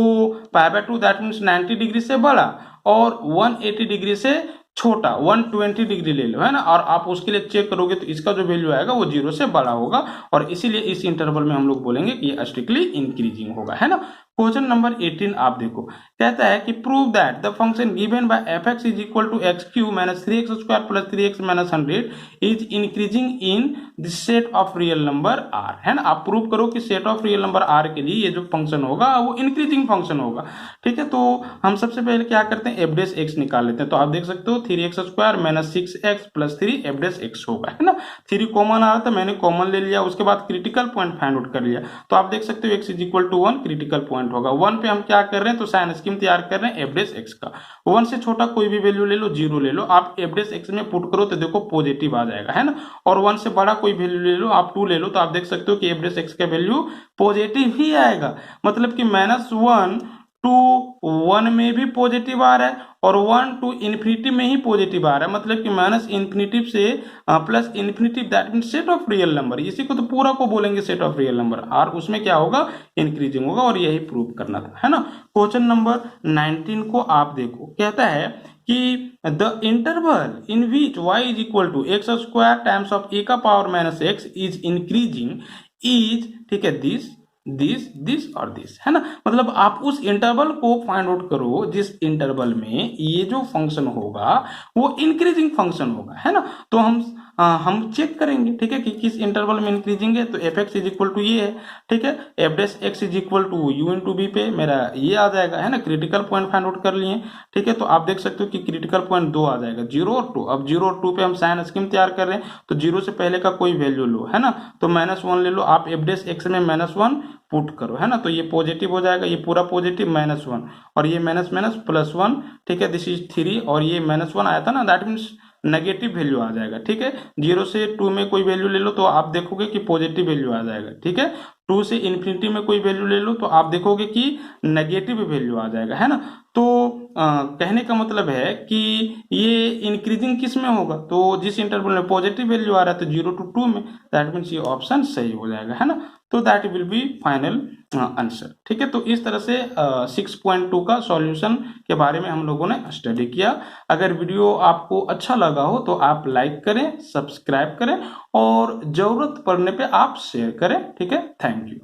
π/2 दैट मीन्स 90 डिग्री से बड़ा और 180 डिग्री से छोटा 120 डिग्री ले लो, है ना, और आप उसके लिए चेक करोगे तो इसका जो वैल्यू आएगा वो 0 से बड़ा होगा और इसीलिए इस इंटरवल में हम लोग बोलेंगे कि ये स्ट्रिक्टली इंक्रीजिंग होगा, है ना। क्वेश्चन नंबर 18 आप देखो, कहता है कि prove that the function given by f(x) is equal to x³ minus 3x square plus 3x minus 100 is increasing in the set of real number r, है ना। आप प्रूव करो कि set of real number r के लिए ये जो function होगा वो इंक्रीजिंग फंक्शन होगा, ठीक है। तो हम सबसे पहले क्या करते हैं, f' निकाल लेते हैं। तो आप देख सकते हो 3x square minus 6x plus 3 f' होगा, है ना। 3 कॉमन आ रहा था, मैंने कॉमन ले लिया, उसके बाद क्रिटिकल पॉइंट फाइंड आउट कर लिया। तो आप देख सकते हो x is equal to 1 critical point होगा। 1 पे हम क्या कर रहे हैं, तो साइन स्कीम तैयार कर रहे हैं f' का। 1 से छोटा कोई भी वैल्यू ले लो, 0 ले लो, आप f' में पुट करो तो देखो पॉजिटिव आ जाएगा, है ना। और 1 से बड़ा कोई वैल्यू ले लो, आप 2 ले लो, तो आप देख सकते हो कि f' का वैल्यू पॉजिटिव ही आएगा। मतलब कि -1 टू 1 में भी पॉजिटिव आ रहा है और 1 टू इन्फिनिटी में ही पॉजिटिव आ रहा है। मतलब कि माइनस इन्फिनिटिव से plus infinitive, that mean set of real number. इसी को तो पूरा को बोलेंगे सेट ऑफ रियल नंबर, और उसमें क्या होगा, इंक्रीजिंग होगा, और यही प्रूव करना था, है ना। क्वेश्चन नंबर 19 को आप देखो, कहता है कि the interval in which y is equal to x square times of a का power minus x is increasing is, ठीक है, दिस और दिस, है ना। मतलब आप उस इंटरवल को फाइंड आउट करो जिस इंटरवल में ये जो फंक्शन होगा वो इंक्रीजिंग फंक्शन होगा, है ना। तो हम चेक करेंगे, ठीक है, कि किस इंटरवल में इंक्रीजिंग है। तो f(x) इज इक्वल टू ये है, ठीक है, f'(x) is equal to u into b पे मेरा ये आ जाएगा, है ना। क्रिटिकल पॉइंट फाइंड आउट कर लिए, ठीक है। तो आप देख सकते हो कि क्रिटिकल पॉइंट 2 आ जाएगा, 0 और 2। अब 0 और 2 पे हम साइन स्कीम तैयार कर रहे हैं, तो 0 से पहले का कोई वैल्यू लो, है ना। तो -1 ले लो, आप f' में -1 पुट करो, है ना। तो ये पॉजिटिव हो जाएगा, ये पूरा पॉजिटिव -1 और ये माइनस माइनस +1, ठीक है, दिस इज 3 और ये -1 आया था ना, दैट मीन्स नेगेटिव वैल्यू आ जाएगा, ठीक है। 0 से 2 में कोई वैल्यू ले लो तो आप देखोगे कि पॉजिटिव वैल्यू आ जाएगा, ठीक है। 2 से इन्फिनिटी में कोई वैल्यू ले लो तो आप देखोगे कि नेगेटिव वैल्यू आ जाएगा, है ना। तो कहने का मतलब है कि ये इंक्रीजिंग किस में होगा, तो जिस इंटरवल में पॉजिटिव वैल्यू आ रहा है तो 0 to 2 में, दैट मीन्स ये ऑप्शन सही हो जाएगा, है ना। तो that will be final answer, ठीक है। तो इस तरह से 6.2 का सॉल्यूशन के बारे में हम लोगों ने स्टडी किया। अगर वीडियो आपको अच्छा लगा हो तो आप लाइक करें, सब्सक्राइब करें और जरूरत पड़ने पे आप शेयर करें, ठीक है। Thank you.